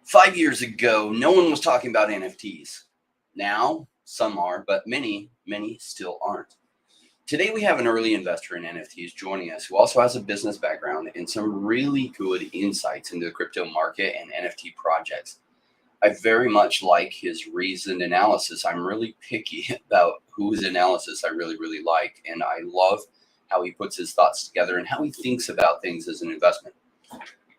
5 years ago, no one was talking about NFTs. Now, some are, but many still aren't. Today, we have an early investor in NFTs joining us who also has a business background and some really good insights into the crypto market and NFT projects. I very much like his reasoned analysis. I'm really picky about whose analysis I really like, and I love how he puts his thoughts together and how he thinks about things as an investment.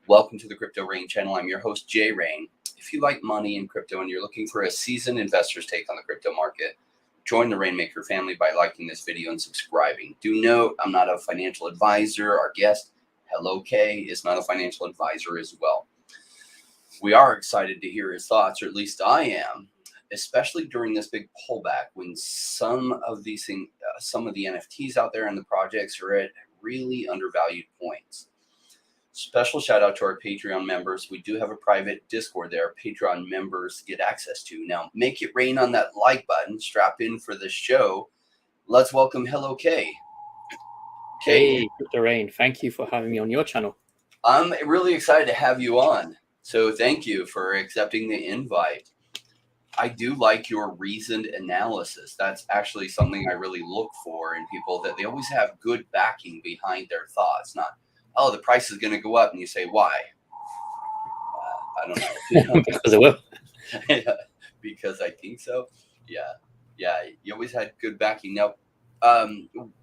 Welcome to the Crypto Rain channel. I'm your host, Jay Rain. If you like money and crypto and you're looking for a seasoned investor's take on the crypto market, join the Rainmaker family by liking this video and subscribing. Do note, I'm not a financial advisor. Our guest, Hello K, is not a financial advisor as well. We are excited to hear his thoughts, or at least I am, especially during this big pullback when some of these things, some of the NFTs out there and the projects are at really undervalued points. Special shout out to our Patreon members. We do have a private Discord there. Patreon members get access to. Now, make it rain on that like button. Strap in for the show. Let's welcome Hello K. Hey, Crypto Rain. Thank you for having me on your channel. I'm really excited to have you on. So thank you for accepting the invite. I do like your reasoned analysis. That's actually something I really look for in people, that they always have good backing behind their thoughts, not, oh, the price is going to go up, and you say, why? I don't know. Because it will. Because I think so. Yeah. You always had good backing. Now,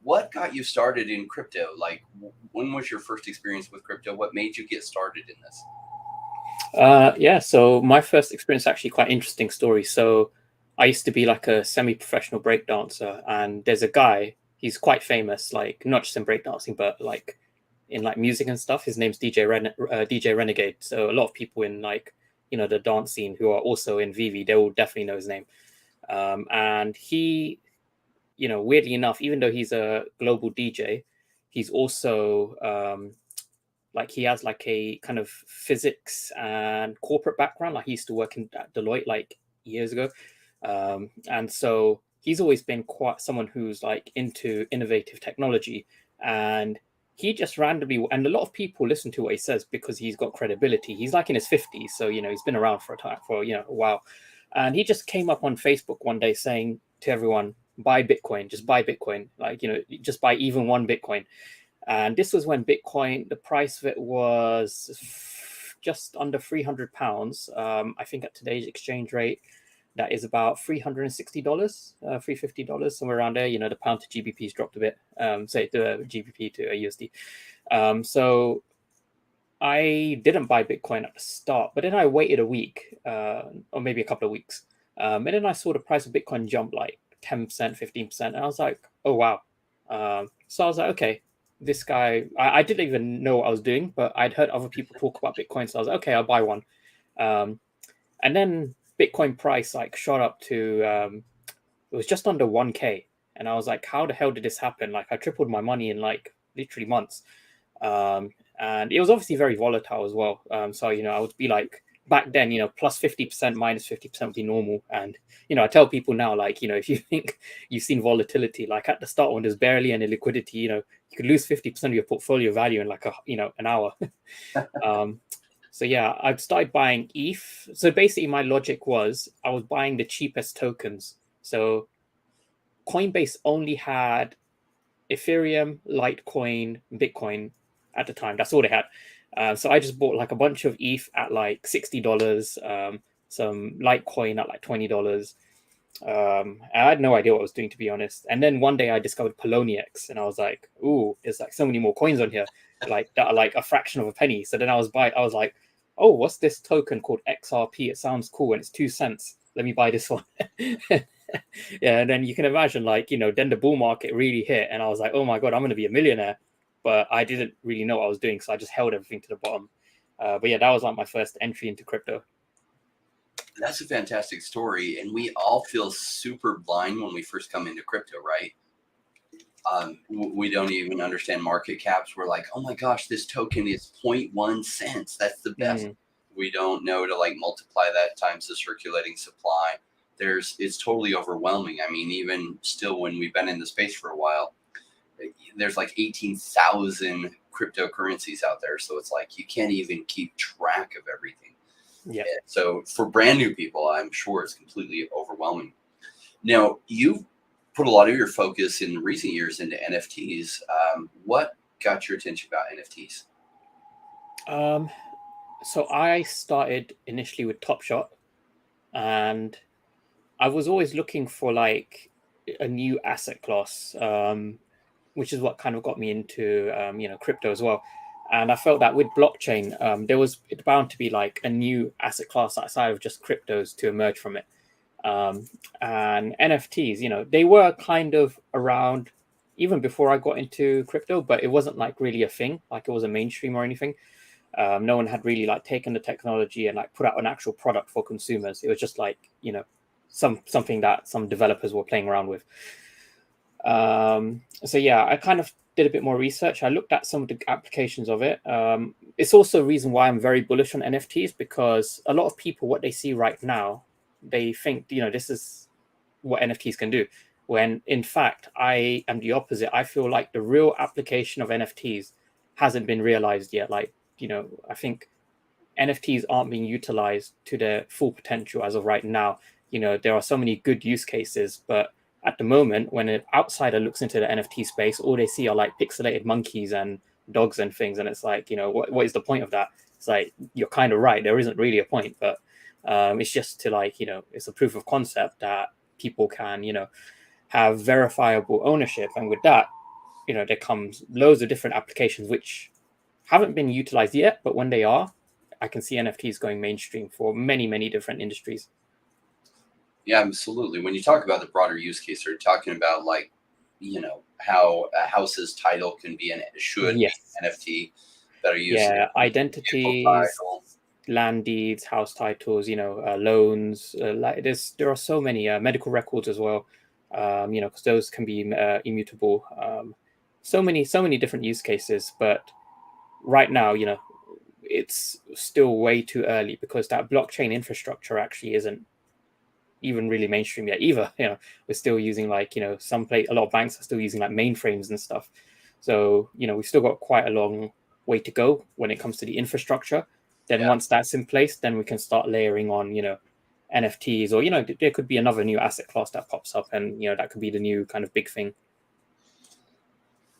what got you started in crypto? Like, when was your first experience with crypto? What made you get started in this? So my first experience is actually quite interesting story. So I used to be like a semi-professional breakdancer, and there's a guy, he's quite famous, like not just in breakdancing, but like in like music and stuff. His name's DJ Renegade. So a lot of people in like, the dance scene who are also in VV, they will definitely know his name. And he, weirdly enough, even though he's a global DJ, he's also like he has like a kind of physics and corporate background. Like he used to work at Deloitte like years ago. And so he's always been quite someone who's like into innovative technology. And he just randomly, and a lot of people listen to what he says because he's got credibility. He's like in his 50s. So, he's been around for a while. And he just came up on Facebook one day saying to everyone, buy Bitcoin, just buy Bitcoin. Like, just buy even one Bitcoin. And this was when Bitcoin, the price of it was just under £300. I think at today's exchange rate, that is about $360, $350, somewhere around there. The pound to GBP's dropped a bit, say the GBP to USD. So I didn't buy Bitcoin at the start, but then I waited a week or maybe a couple of weeks. And then I saw the price of Bitcoin jump like 10%, 15%. And I was like, oh, wow. So I was like, okay. This guy, I didn't even know what I was doing, but I'd heard other people talk about Bitcoin. So I was like, okay, I'll buy one. And then Bitcoin price like shot up to, it was just under 1K. And I was like, how the hell did this happen? Like I tripled my money in like literally months. And it was obviously very volatile as well. So, I would be like, back then, plus 50%, minus 50% would be normal. And, I tell people now, like, if you think you've seen volatility, like at the start when there's barely any liquidity, you could lose 50% of your portfolio value in like an hour. So yeah, I've started buying ETH. So basically my logic was I was buying the cheapest tokens. So Coinbase only had Ethereum, Litecoin, Bitcoin at the time. That's all they had. So I just bought like a bunch of ETH at like $60, some Litecoin at like $20. I had no idea what I was doing, to be honest. And then one day I discovered Poloniex, and I was like, "Ooh, there's like so many more coins on here, like that are like a fraction of a penny." So then I was like, "Oh, what's this token called XRP? It sounds cool, and it's 2 cents. Let me buy this one." Yeah, and then you can imagine, like, then the bull market really hit, and I was like, "Oh my god, I'm going to be a millionaire." But I didn't really know what I was doing, so I just held everything to the bottom. But yeah, that was like my first entry into crypto. That's a fantastic story, and we all feel super blind when we first come into crypto, right? We don't even understand market caps. We're like, oh my gosh, this token is 0.1 cents. That's the best. We don't know to like multiply that times the circulating supply. It's totally overwhelming. I mean, even still, when we've been in the space for a while, there's like 18,000 cryptocurrencies out there. So it's like you can't even keep track of everything. Yeah. So for brand new people, I'm sure it's completely overwhelming. Now, you've put a lot of your focus in recent years into NFTs. What got your attention about NFTs? So I started initially with Top Shot, and I was always looking for like a new asset class, which is what kind of got me into crypto as well. And I felt that with blockchain, there was bound to be like a new asset class outside of just cryptos to emerge from it. And NFTs, they were kind of around even before I got into crypto, but it wasn't like really a thing, like it was a mainstream or anything. No one had really like taken the technology and like put out an actual product for consumers. It was just like, something that some developers were playing around with. So yeah, I kind of did a bit more research. I looked at some of the applications of it. It's also a reason why I'm very bullish on NFTs, because a lot of people, what they see right now, they think, this is what NFTs can do. When in fact, I am the opposite. I feel like the real application of NFTs hasn't been realized yet. Like, I think NFTs aren't being utilized to their full potential as of right now. There are so many good use cases, but at the moment, when an outsider looks into the NFT space, all they see are like pixelated monkeys and dogs and things. And it's like, what is the point of that? It's like, you're kind of right. There isn't really a point, but it's just to like, it's a proof of concept that people can, have verifiable ownership. And with that, there comes loads of different applications which haven't been utilized yet, but when they are, I can see NFTs going mainstream for many, many different industries. Yeah, absolutely. When you talk about the broader use case, you're talking about like, how a house's title can be and should be Yes. NFT that are used. Yeah, identities, land deeds, house titles, loans. There are so many medical records as well. Because those can be immutable. So many different use cases, but right now, it's still way too early because that blockchain infrastructure actually isn't even really mainstream yet either. We're still using like, a lot of banks are still using like mainframes and stuff. So, we've still got quite a long way to go when it comes to the infrastructure. Then once that's in place, then we can start layering on, NFTs, or, there could be another new asset class that pops up, and, that could be the new kind of big thing.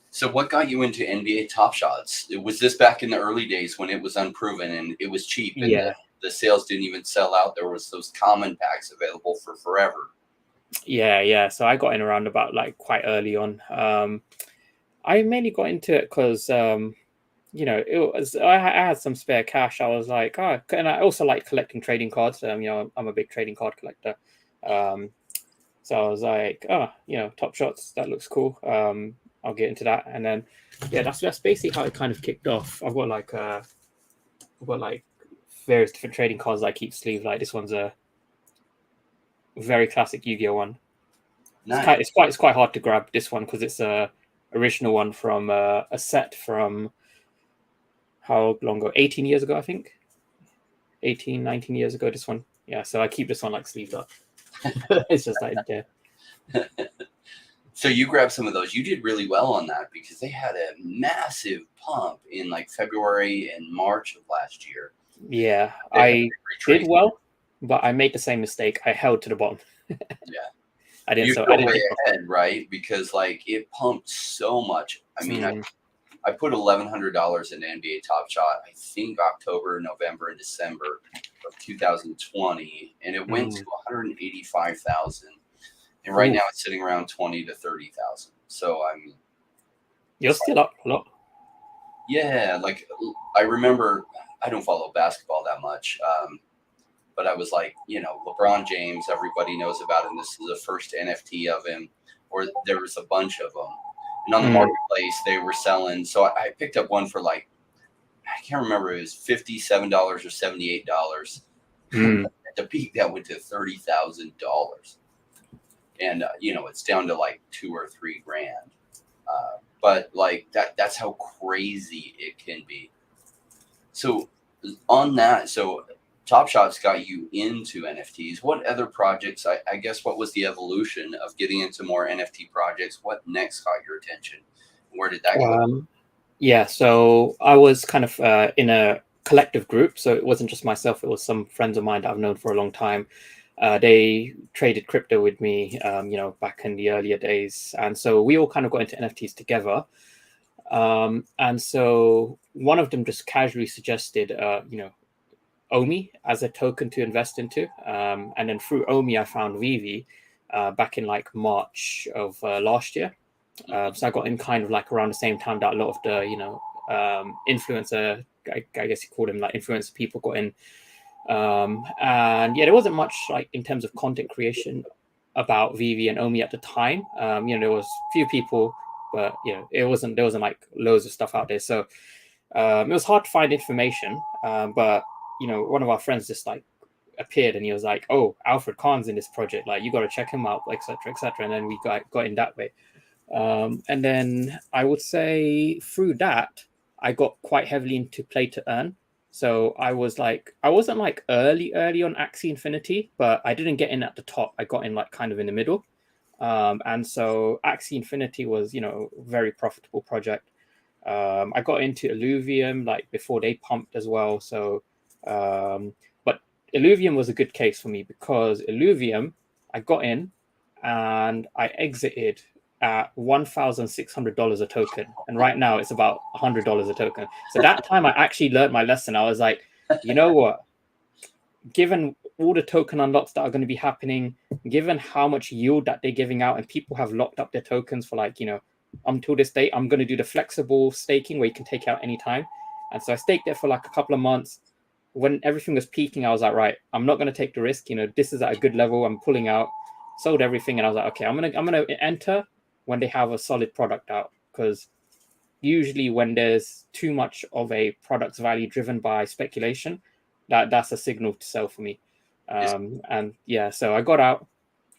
So what got you into NBA Top Shots? Was this back in the early days when it was unproven and it was cheap and the sales didn't even sell out? There was those common packs available for forever. Yeah. So I got in around about like quite early on. I mainly got into it because it was I had some spare cash. I was like, oh, and I also like collecting trading cards. I'm a big trading card collector. So I was like, oh, Top Shots, that looks cool. I'll get into that, and then that's basically how it kind of kicked off. I've got like various different trading cards that I keep sleeve. Like this one's a very classic Yu-Gi-Oh one. Nice. It's quite hard to grab this one because it's a original one from a set from how long ago? 18 years ago, I think. 18, 19 years ago, this one. Yeah, so I keep this one like sleeved up. It's just like there. So you grabbed some of those. You did really well on that because they had a massive pump in like February and March of last year. Yeah, I did well, but I made the same mistake. I held to the bottom. Yeah. I didn't. You're way ahead, right? Because like it pumped so much. I mean, I put $1,100 into NBA Top Shot. I think October, November, and December of 2020, and it went to 185,000. And right now it's sitting around 20 to 30,000. So I mean, you're still up a lot. Yeah, like I remember. I don't follow basketball that much. But I was like, LeBron James, everybody knows about him. This is the first NFT of him, or there was a bunch of them. And on the marketplace, they were selling. So I picked up one for like, I can't remember, it was $57 or $78. At the peak, that went to $30,000. And, it's down to like $2 or $3 grand. But like that's how crazy it can be. So on that, Top Shot's got you into NFTs. What other projects? I guess what was the evolution of getting into more NFT projects? What next caught your attention? Where did that go? Yeah, so I was kind of in a collective group. So it wasn't just myself, it was some friends of mine that I've known for a long time. They traded crypto with me, back in the earlier days. And so we all kind of got into NFTs together. And so one of them just casually suggested, Omi as a token to invest into. And then through Omi, I found VeVe back in like March of last year. So I got in kind of like around the same time that a lot of the, influencer, I guess you call them like influencer people got in. And yeah, there wasn't much like in terms of content creation about VeVe and Omi at the time. There was a few people, but there wasn't like loads of stuff out there. So it was hard to find information. But one of our friends just like appeared and he was like, "Oh, Alfred Khan's in this project. Like, you got to check him out, etc., etc." And then we got in that way. And then I would say through that, I got quite heavily into play to earn. So I wasn't like early on Axie Infinity, but I didn't get in at the top. I got in like kind of in the middle. And so Axie Infinity was, very profitable project. I got into Illuvium like before they pumped as well. So, but Illuvium was a good case for me because Illuvium, I got in and I exited at $1,600 a token, and right now it's about $100 a token. So that time I actually learned my lesson. I was like, you know what? Given all the token unlocks that are going to be happening, given how much yield that they're giving out, and people have locked up their tokens for like until this date, I'm going to do the flexible staking where you can take out anytime. And so I staked it for like a couple of months. When everything was peaking, I was like, right, I'm not going to take the risk. This is at a good level. I'm pulling out. Sold everything, and I was like, okay, I'm gonna enter when they have a solid product out, because usually when there's too much of a product's value driven by speculation, that's a signal to sell for me. And yeah, so I got out,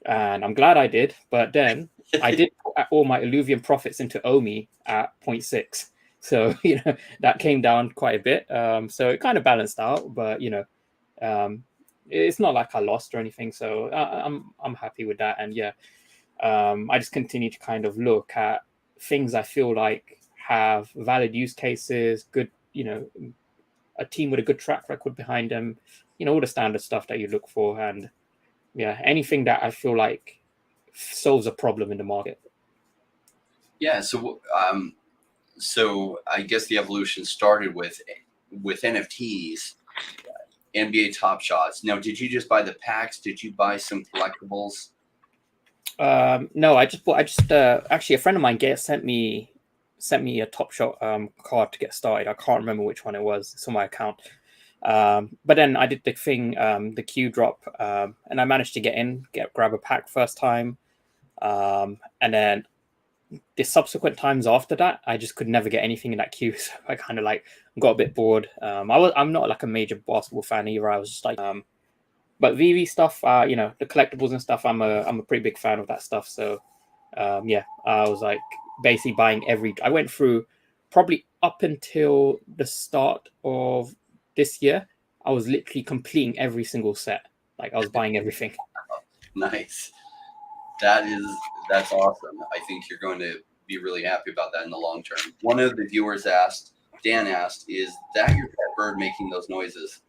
and I'm glad I did. But then I did put all my Illuvium profits into Omi at 0.6. So that came down quite a bit. So it kind of balanced out, but it's not like I lost or anything. So I'm happy with that. And yeah, I just continue to kind of look at things I feel like have valid use cases, good, a team with a good track record behind them, all the standard stuff that you look for. And yeah, anything that I feel like solves a problem in the market. Yeah. So I guess the evolution started with NFTs, NBA Top Shots. Now, did you just buy the packs? Did you buy some collectibles? No, actually a friend of mine sent me a Top Shot card to get started. I can't remember which one it was. It's on my account. But then I did the thing, the Q drop, and I managed to grab a pack first time. And then the subsequent times after that, I just could never get anything in that queue. So I kind of like got a bit bored. I'm not like a major basketball fan either. I was just like, but VeVe stuff, the collectibles and stuff, I'm a pretty big fan of that stuff. So yeah, I was like basically buying I went through probably up until the start of this year, I was literally completing every single set. Like I was buying everything. Nice. That's awesome. I think you're going to be really happy about that in the long term. One of the viewers Dan asked, is that your pet bird making those noises?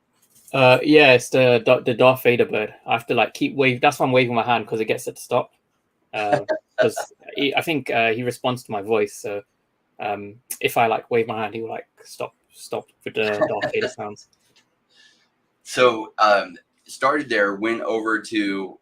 Yeah, it's the Darth Vader bird. I have to like keep that's why I'm waving my hand, because it gets it to stop. Because I think he responds to my voice. So if I like wave my hand, he will like stop with the Darth Vader sounds. So started there, went over to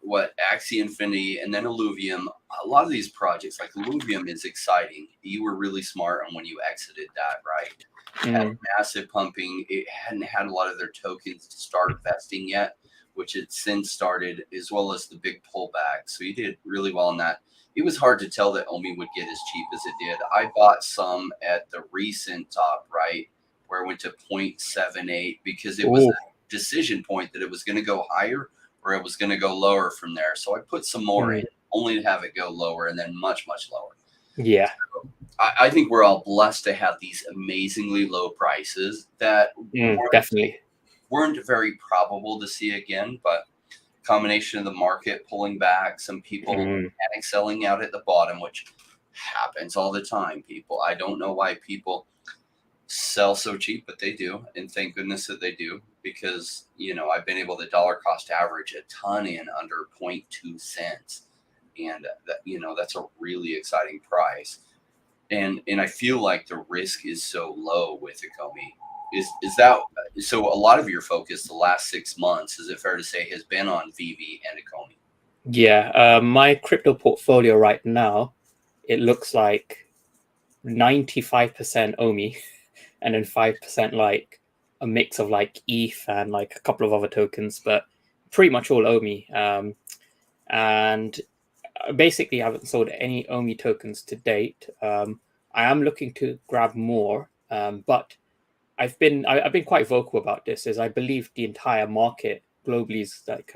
what Axie Infinity, and then Illuvium. A lot of these projects, like Illuvium, is exciting. You were really smart on when you exited that, right? Had massive pumping. It hadn't had a lot of their tokens to start vesting yet, which it since started, as well as the big pullback. So you did really well on that. It was hard to tell that Omi would get as cheap as it did. I bought some at the recent top, right, where it went to 0.78, because it was a decision point that it was going to go higher or it was going to go lower from there. So I put some more in, only to have it go lower, and then much, much lower. Yeah. So I think we're all blessed to have these amazingly low prices that definitely weren't very probable to see again, but combination of the market pulling back, some people panic selling out at the bottom, which happens all the time, people. I don't know why people sell so cheap, but they do. And thank goodness that they do, because, I've been able to dollar cost average a ton in under 0.2 cents. And that's a really exciting price. And I feel like the risk is so low with Ecomi. Is that so? A lot of your focus the last 6 months, is it fair to say, has been on VV and Ecomi? Yeah, my crypto portfolio right now, it looks like 95% OMI and then 5% like a mix of like ETH and like a couple of other tokens, but pretty much all OMI. And basically, I haven't sold any OMI tokens to date. I am looking to grab more, but I've been quite vocal about this. Is I believe the entire market globally is like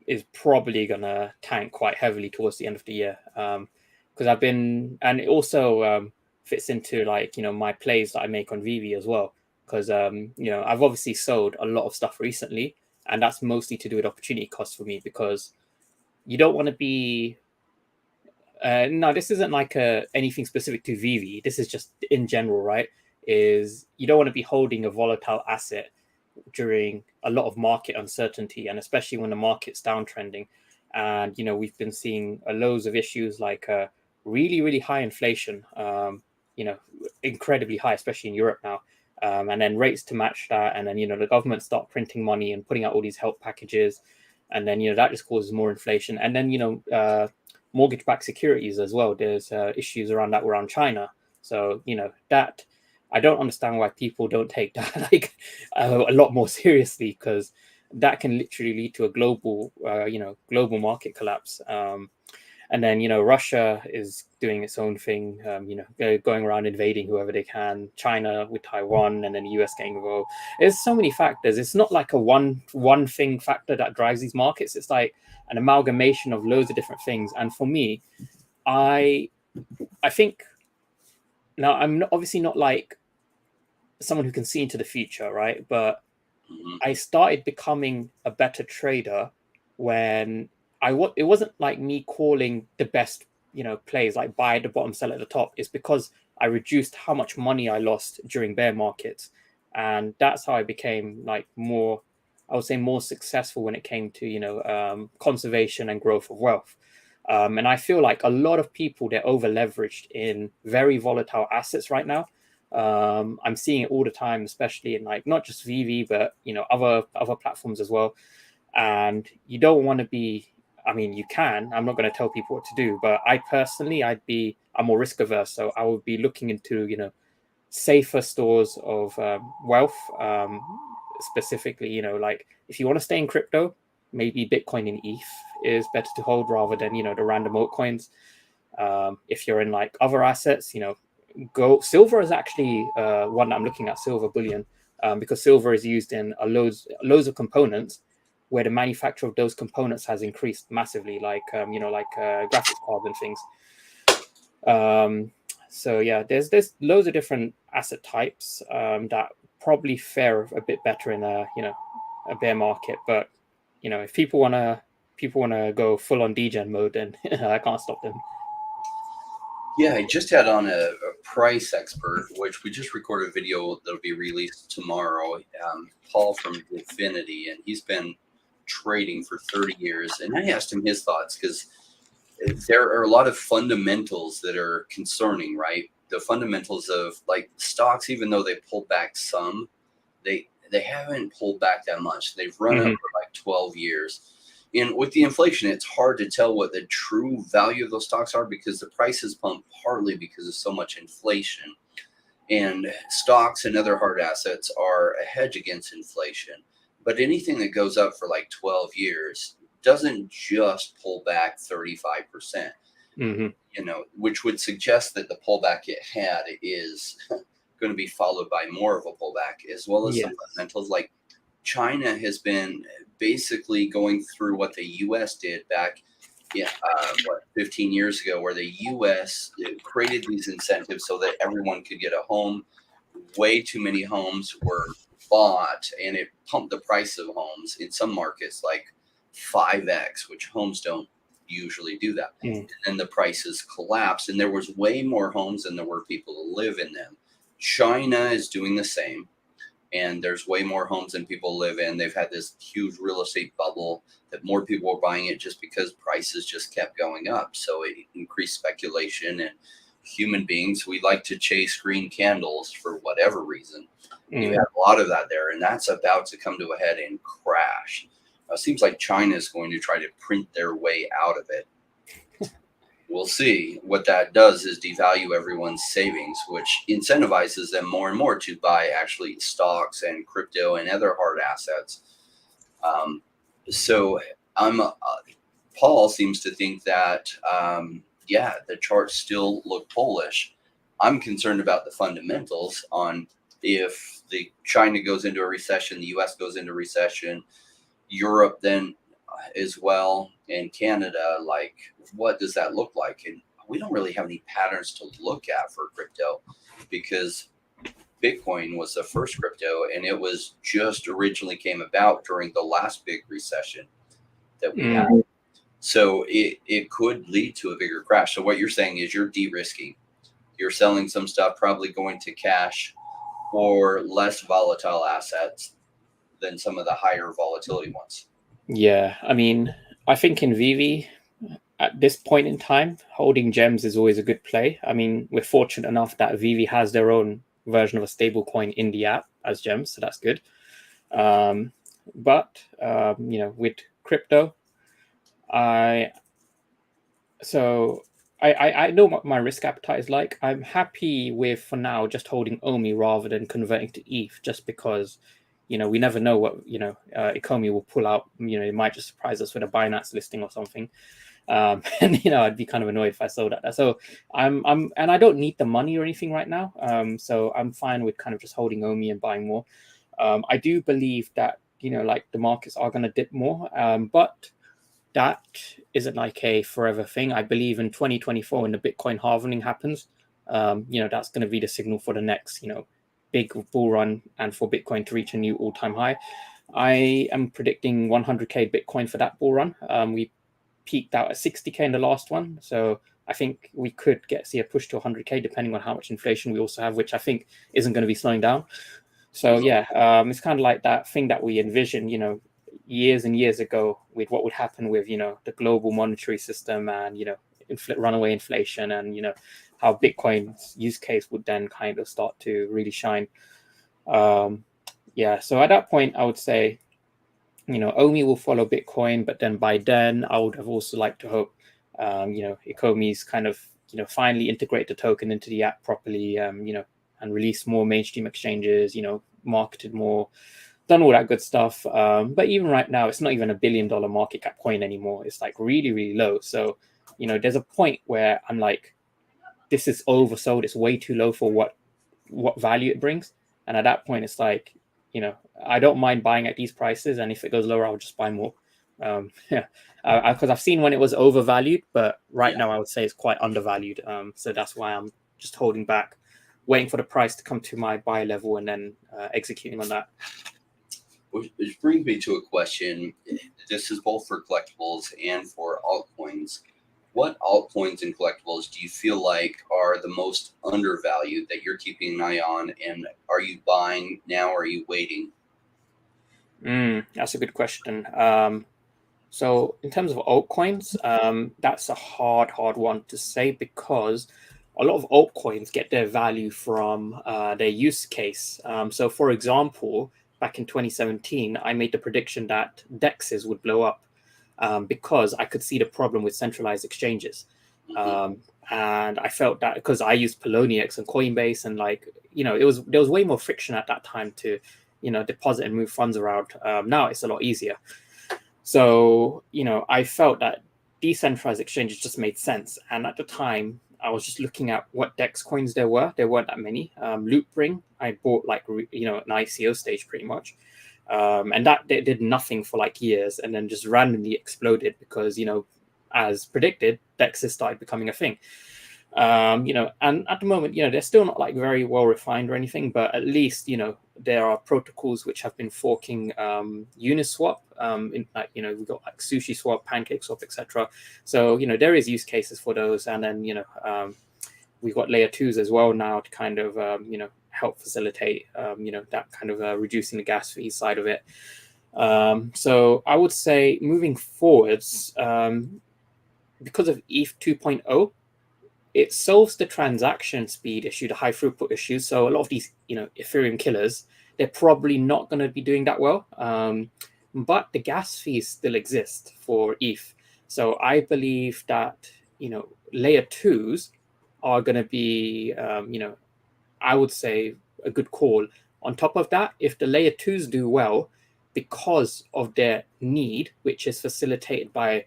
is probably gonna tank quite heavily towards the end of the year. Because I've been, and it also fits into like my plays that I make on VV as well. Because I've obviously sold a lot of stuff recently, and that's mostly to do with opportunity cost for me, because you don't want to be no, this isn't like anything specific to VV. This is just in general, right? Is you don't want to be holding a volatile asset during a lot of market uncertainty, and especially when the market's downtrending. And we've been seeing loads of issues like really, really high inflation, incredibly high, especially in Europe now. And then rates to match that, and then the government start printing money and putting out all these help packages, and then that just causes more inflation. And then mortgage-backed securities as well. There's issues around that around China. So that I don't understand why people don't take that like a lot more seriously, because that can literally lead to a global market collapse. And then Russia is doing its own thing, going around invading whoever they can. China with Taiwan, and then the US getting involved. There's so many factors. It's not like a one thing factor that drives these markets. It's like an amalgamation of loads of different things. And for me, I think now I'm obviously not like someone who can see into the future, right? But I started becoming a better trader when it wasn't like me calling the best plays like buy at the bottom, sell at the top. It's because I reduced how much money I lost during bear markets, and that's how I became like more, I would say, more successful when it came to conservation and growth of wealth. And I feel like a lot of people, they're over leveraged in very volatile assets right now. I'm seeing it all the time, especially in like not just VV, but other platforms as well. And you don't want to be, I mean, you can, I'm not going to tell people what to do, but I personally, I'm more risk averse. So I would be looking into, safer stores of wealth. Specifically, like if you want to stay in crypto, maybe Bitcoin and ETH is better to hold rather than, the random altcoins. If you're in like other assets, gold, silver is actually one that I'm looking at, silver bullion, because silver is used in loads of components where the manufacture of those components has increased massively, like graphics cards and things. So yeah, there's loads of different asset types that probably fare a bit better in a bear market. But if people wanna go full on degen mode, then I can't stop them. Yeah, I just had on a price expert, which we just recorded a video that'll be released tomorrow. Paul from Infinity, and he's been trading for 30 years. And I asked him his thoughts, because there are a lot of fundamentals that are concerning, right? The fundamentals of like stocks, even though they pulled back some, they haven't pulled back that much. They've run up for like 12 years. And with the inflation, it's hard to tell what the true value of those stocks are, because the prices pump partly because of so much inflation. And stocks and other hard assets are a hedge against inflation. But anything that goes up for like 12 years doesn't just pull back 35%, which would suggest that the pullback it had is going to be followed by more of a pullback, as well as some fundamentals. Like China has been basically going through what the U.S. did back 15 years ago, where the U.S. created these incentives so that everyone could get a home. Way too many homes were bought, and it pumped the price of homes in some markets like 5x, which homes don't usually do that. And then the prices collapsed, and there was way more homes than there were people to live in them. China is doing the same, and there's way more homes than people live in. They've had this huge real estate bubble that more people were buying it just because prices just kept going up. So it increased speculation, and human beings, we like to chase green candles for whatever reason. You have a lot of that there, and that's about to come to a head and crash. It seems like China is going to try to print their way out of it. We'll see. What that does is devalue everyone's savings, which incentivizes them more and more to buy actually stocks and crypto and other hard assets. So Paul seems to think that, the charts still look bullish. I'm concerned about the fundamentals on if the China goes into a recession, the US goes into recession, Europe then as well, and Canada, like what does that look like? And we don't really have any patterns to look at for crypto, because Bitcoin was the first crypto, and it was just originally came about during the last big recession that we had. So it could lead to a bigger crash. So what you're saying is you're de-risking. You're selling some stuff, probably going to cash or less volatile assets than some of the higher volatility ones. Yeah, I mean, I think in VeVe, at this point in time, holding gems is always a good play. I mean, we're fortunate enough that VeVe has their own version of a stable coin in the app as gems, so that's good. But with crypto, I know what my risk appetite is like. I'm happy with, for now, just holding OMI rather than converting to ETH, just because, we never know what, Ecomi will pull out. It might just surprise us with a Binance listing or something. And, I'd be kind of annoyed if I sold at that. So and I don't need the money or anything right now. So I'm fine with kind of just holding OMI and buying more. I do believe that, the markets are going to dip more. But that isn't like a forever thing. I believe in 2024, when the Bitcoin halving happens, that's going to be the signal for the next, big bull run and for Bitcoin to reach a new all-time high. I am predicting 100K Bitcoin for that bull run. We peaked out at 60K in the last one. So I think we could see a push to 100K depending on how much inflation we also have, which I think isn't going to be slowing down. So it's kind of like that thing that we envisioned, years and years ago, with what would happen with, the global monetary system and, runaway inflation, and, how Bitcoin's use case would then kind of start to really shine. So at that point, I would say, OMI will follow Bitcoin, but then by then I would have also liked to hope, Ecomi's kind of, finally integrate the token into the app properly, and release more mainstream exchanges, marketed more, done all that good stuff. But even right now, it's not even $1 billion market cap coin anymore. It's like really, really low. So, there's a point where I'm like, this is oversold. It's way too low for what value it brings. And at that point, it's like, I don't mind buying at these prices. And if it goes lower, I'll just buy more. Because I've seen when it was overvalued, but right now I would say it's quite undervalued. So that's why I'm just holding back, waiting for the price to come to my buy level and then executing on that. Which brings me to a question. This is both for collectibles and for altcoins. What altcoins and collectibles do you feel like are the most undervalued that you're keeping an eye on? And are you buying now, or are you waiting? That's a good question. So in terms of altcoins, that's a hard one to say, because a lot of altcoins get their value from their use case. So for example, back in 2017, I made the prediction that DEXs would blow up because I could see the problem with centralized exchanges. And I felt that because I used Poloniex and Coinbase, and there was way more friction at that time to, deposit and move funds around. Now it's a lot easier. So, I felt that decentralized exchanges just made sense. And at the time, I was just looking at what DEX coins there were. There weren't that many. Loopring, I bought an ICO stage pretty much. And that did nothing for years, and then just randomly exploded because, as predicted, DEXs started becoming a thing. And at the moment, they're still not very well refined or anything, but at least, there are protocols which have been forking Uniswap. We've got SushiSwap, PancakeSwap, etc. So, there is use cases for those. And then, we've got layer 2s as well now to kind of, help facilitate, that kind of reducing the gas fee side of it. So I would say moving forwards, because of ETH 2.0, it solves the transaction speed issue, the high throughput issue. So a lot of these, Ethereum killers, they're probably not going to be doing that well. But the gas fees still exist for ETH. So I believe that, layer twos are going to be, I would say a good call. On top of that, if the layer twos do well, because of their need, which is facilitated by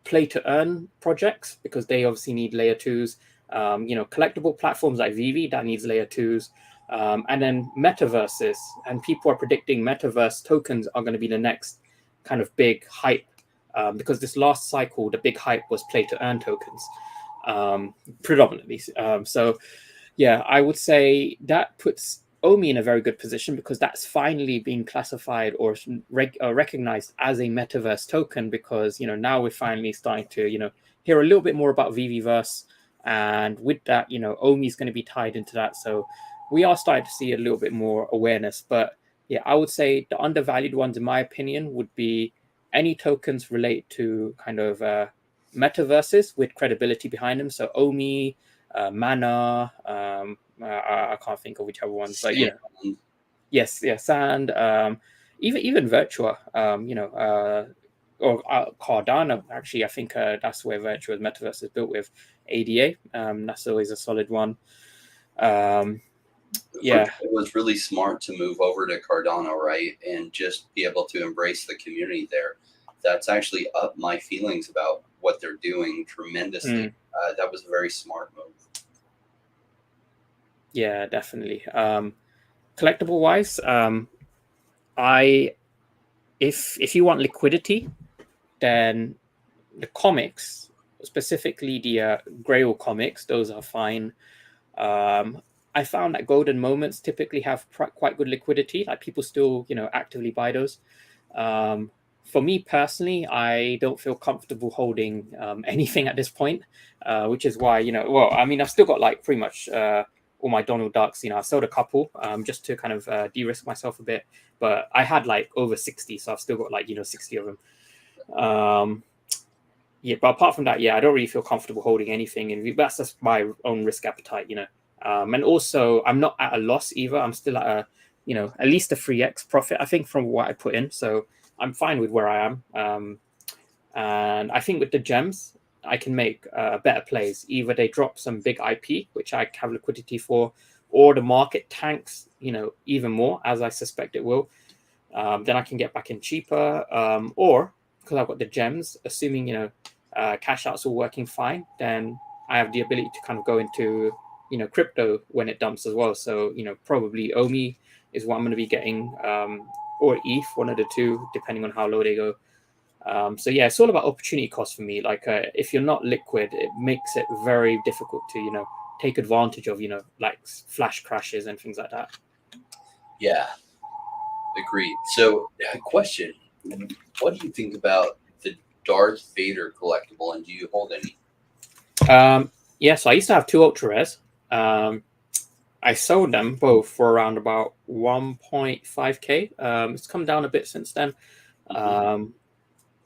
play to earn projects, because they obviously need layer twos, collectible platforms like VeVe that needs layer twos, and then metaverses, and people are predicting metaverse tokens are going to be the next kind of big hype, because this last cycle, the big hype was play to earn tokens, predominantly. So yeah, I would say that puts Omi in a very good position, because that's finally being classified or recognized as a metaverse token, because now we're finally starting to hear a little bit more about VeVeVerse, and with that Omi is going to be tied into that, so we are starting to see a little bit more awareness. But yeah, I would say the undervalued ones in my opinion would be any tokens relate to kind of metaverses with credibility behind them, so Omi, Mana, I can't think of whichever ones, but yes, Sand, even Virtua, or Cardano. Actually, I think that's where Virtua's metaverse is built with ADA. That's always a solid one. Yeah, it was really smart to move over to Cardano, right, and just be able to embrace the community there. That's actually up my feelings about what they're doing tremendously. That was a very smart move. Yeah, definitely. Collectible wise, if you want liquidity, then the comics, specifically the Grail comics, those are fine. I found that golden moments typically have quite good liquidity. Like people still, actively buy those. For me personally, I don't feel comfortable holding anything at this point, which is why, I've still got like pretty much all my Donald Ducks. I've sold a couple just to kind of de-risk myself a bit. But I had like over 60, so I've still got like 60 of them. Yeah, but apart from that, I don't really feel comfortable holding anything, and that's just my own risk appetite, and also I'm not at a loss either. I'm still at a, at least a 3x profit, I think, from what I put in. So I'm fine with where I am. And I think with the gems, I can make better plays. Either they drop some big IP, which I have liquidity for, or the market tanks, even more, as I suspect it will. Then I can get back in cheaper, or because I've got the gems, assuming, cash outs are working fine, then I have the ability to kind of go into, crypto when it dumps as well. So, probably Omi is what I'm going to be getting, or ETH, one of the two, depending on how low they go. So yeah, it's all about opportunity cost for me. Like if you're not liquid, it makes it very difficult to, take advantage of, like flash crashes and things like that. Yeah, agreed. So question, what do you think about the Darth Vader collectible, and do you hold any? So I used to have two ultra rares. I sold them both for around about 1.5k. It's come down a bit since then.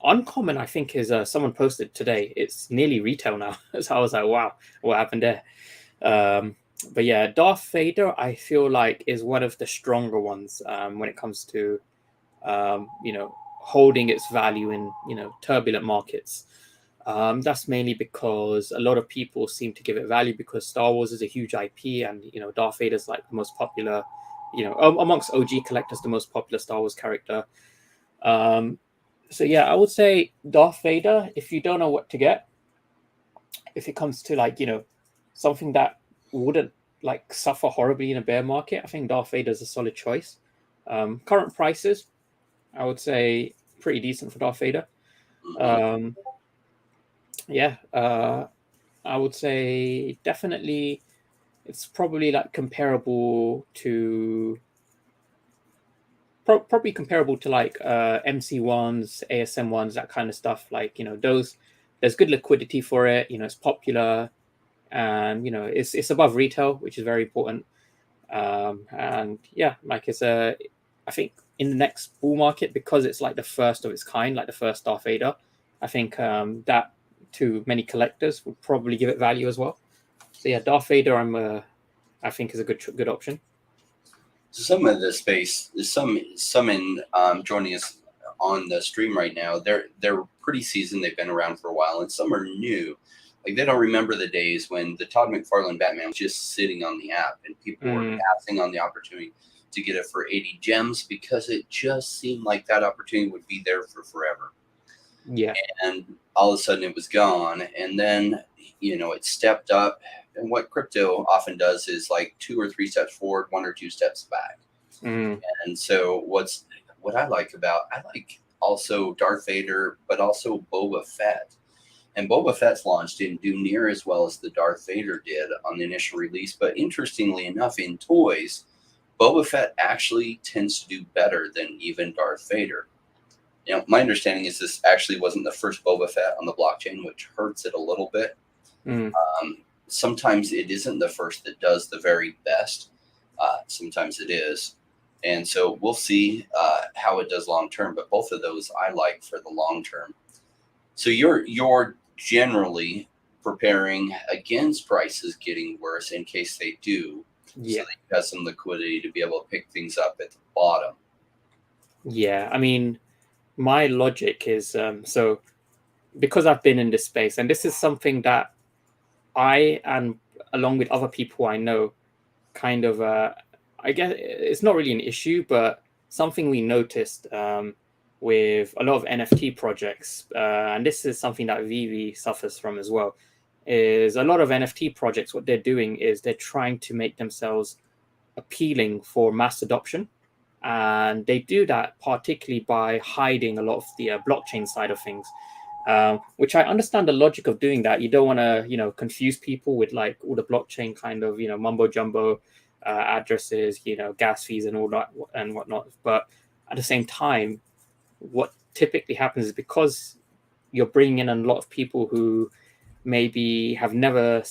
Uncommon, I think, is someone posted today. It's nearly retail now. So I was like, wow, what happened there? But yeah, Darth Vader, I feel like, is one of the stronger ones when it comes to, holding its value in, turbulent markets. That's mainly because a lot of people seem to give it value because Star Wars is a huge IP, and Darth Vader is like the most popular, amongst OG collectors, the most popular Star Wars character. So yeah, I would say Darth Vader, if you don't know what to get, if it comes to like, something that wouldn't like suffer horribly in a bear market, I think Darth Vader is a solid choice. Current prices, I would say pretty decent for Darth Vader. I would say definitely it's probably like comparable to probably comparable to like MC1s, ASM1s, that kind of stuff. Like, those, there's good liquidity for it. It's popular, and it's above retail, which is very important. And yeah, like I think in the next bull market, because it's like the first of its kind, like the first Darth Vader, I think that to many collectors would probably give it value as well. So yeah, Darth Vader, I think is a good option. Some of the space, some in joining us on the stream right now, they're pretty seasoned. They've been around for a while, and some are new. Like they don't remember the days when the Todd McFarlane Batman was just sitting on the app and people were passing on the opportunity to get it for 80 gems because it just seemed like that opportunity would be there for forever. Yeah. And all of a sudden it was gone. And then, it stepped up. And what crypto often does is like 2 or 3 steps forward, 1 or 2 steps back. And so what I like also Darth Vader, but also Boba Fett. And Boba Fett's launch didn't do near as well as the Darth Vader did on the initial release. But interestingly enough, in toys, Boba Fett actually tends to do better than even Darth Vader. My understanding is this actually wasn't the first Boba Fett on the blockchain, which hurts it a little bit. Sometimes it isn't the first that does the very best. Sometimes it is. And so we'll see how it does long term. But both of those I like for the long term. So you're generally preparing against prices getting worse in case they do. Yeah. So that you have some liquidity to be able to pick things up at the bottom. Yeah. I mean, my logic is so because I've been in this space, and this is something that I, and along with other people I know, kind of, I guess it's not really an issue, but something we noticed with a lot of NFT projects, and this is something that VeVe suffers from as well, is a lot of NFT projects, what they're doing is they're trying to make themselves appealing for mass adoption. And they do that particularly by hiding a lot of the blockchain side of things, which I understand the logic of doing that. You don't want to, confuse people with like all the blockchain kind of, mumbo jumbo addresses, gas fees and all that and whatnot. But at the same time, what typically happens is because you're bringing in a lot of people who maybe have never,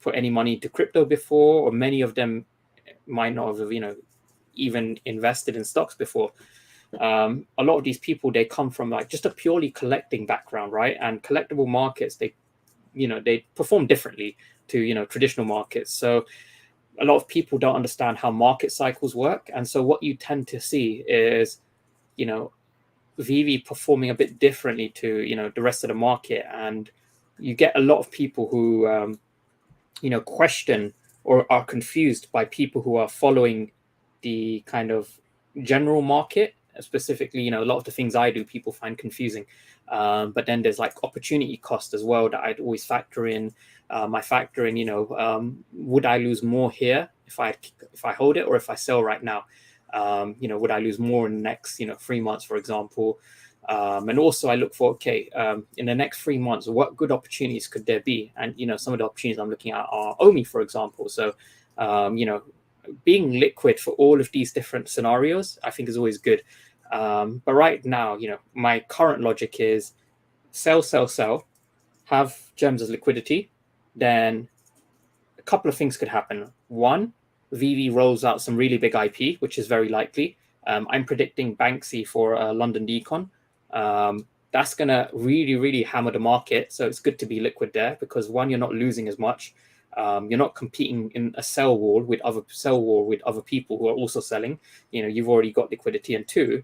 put any money into crypto before, or many of them might not have, even invested in stocks before. A lot of these people, they come from like just a purely collecting background, right? And collectible markets, they perform differently to traditional markets. So a lot of people don't understand how market cycles work, and so what you tend to see is VeVe performing a bit differently to the rest of the market, and you get a lot of people who question or are confused by people who are following the kind of general market. Specifically, a lot of the things I do, people find confusing. But then there's like opportunity cost as well that I'd always factor in. I factor in, would I lose more here if I hold it, or if I sell right now? Would I lose more in the next 3 months, for example? And also I look for, in the next 3 months, what good opportunities could there be? And, some of the opportunities I'm looking at are Omi, for example. So, being liquid for all of these different scenarios, I think is always good. But right now, my current logic is sell, have gems as liquidity. Then a couple of things could happen. One, VeVe rolls out some really big IP, which is very likely. I'm predicting Banksy for London Decon. That's going to really, really hammer the market. So it's good to be liquid there because one, you're not losing as much. You're not competing in a sell war with other people who are also selling. You've already got liquidity, and two,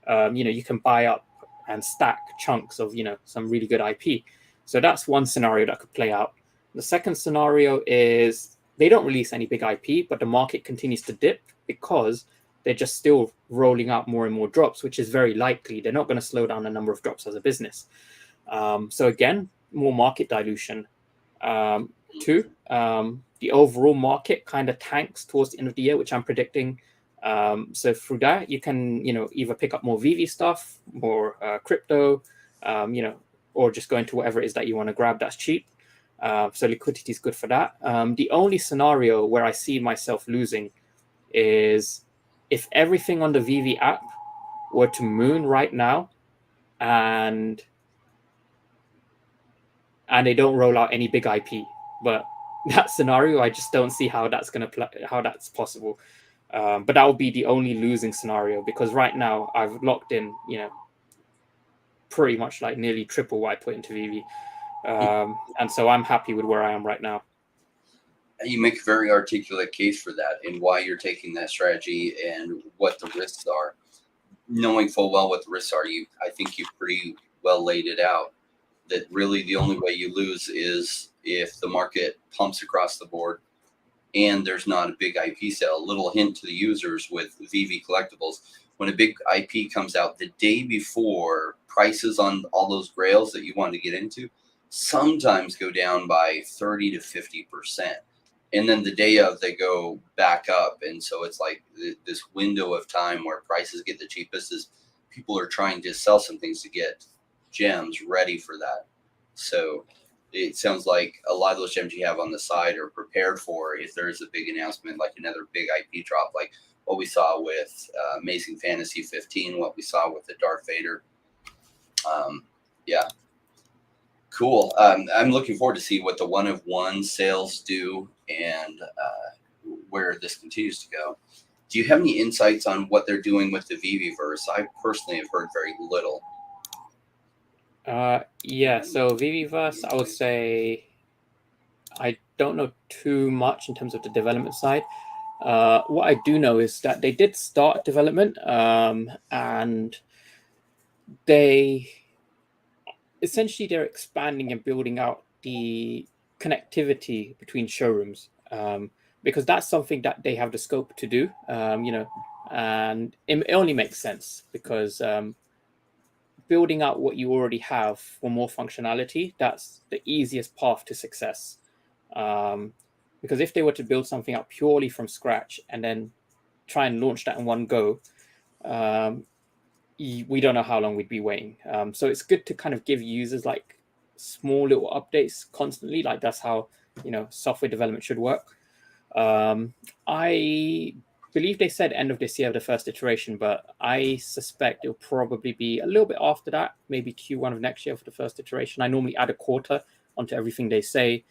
you can buy up and stack chunks of some really good IP. So that's one scenario that could play out. The second scenario is they don't release any big IP, but the market continues to dip because they're just still rolling out more and more drops, which is very likely. They're not going to slow down the number of drops as a business. So again, more market dilution. Two, the overall market kind of tanks towards the end of the year, which I'm predicting. So through that, you can, either pick up more VeVe stuff, more crypto, or just go into whatever it is that you want to grab that's cheap. So liquidity is good for that. The only scenario where I see myself losing is if everything on the VeVe app were to moon right now and they don't roll out any big IP. But that scenario. I just don't see how that's going to play, how that's possible. But that would be the only losing scenario, because right now I've locked in, pretty much like nearly triple what I put into VV. And so I'm happy with where I am right now. You make a very articulate case for that and why you're taking that strategy and what the risks are. Knowing full well what the risks are, I think you pretty well laid it out. That really the only way you lose is if the market pumps across the board and there's not a big IP sale. A little hint to the users with VV Collectibles: when a big IP comes out the day before, prices on all those grails that you want to get into sometimes go down by 30 to 50%. And then the day of, they go back up. And so it's like this window of time where prices get the cheapest is people are trying to sell some things to get gems ready for that. So it sounds like a lot of those gems you have on the side are prepared for if there is a big announcement, like another big IP drop, like what we saw with Amazing Fantasy 15, what we saw with the Darth Vader. Yeah. Cool. I'm looking forward to see what the one of one sales do and where this continues to go. Do you have any insights on what they're doing with the VeVeVerse? I personally have heard very little. Yeah, so VeVeVerse, I would say I don't know too much in terms of the development side. What I do know is that they did start development, and they're expanding and building out the connectivity between showrooms, because that's something that they have the scope to do, and it only makes sense because building out what you already have for more functionality, that's the easiest path to success. Because if they were to build something out purely from scratch and then try and launch that in one go, we don't know how long we'd be waiting. So it's good to kind of give users like small little updates constantly. Like that's how, software development should work. I believe they said end of this year, the first iteration, but I suspect it'll probably be a little bit after that, maybe Q1 of next year for the first iteration. I normally add a quarter onto everything they say.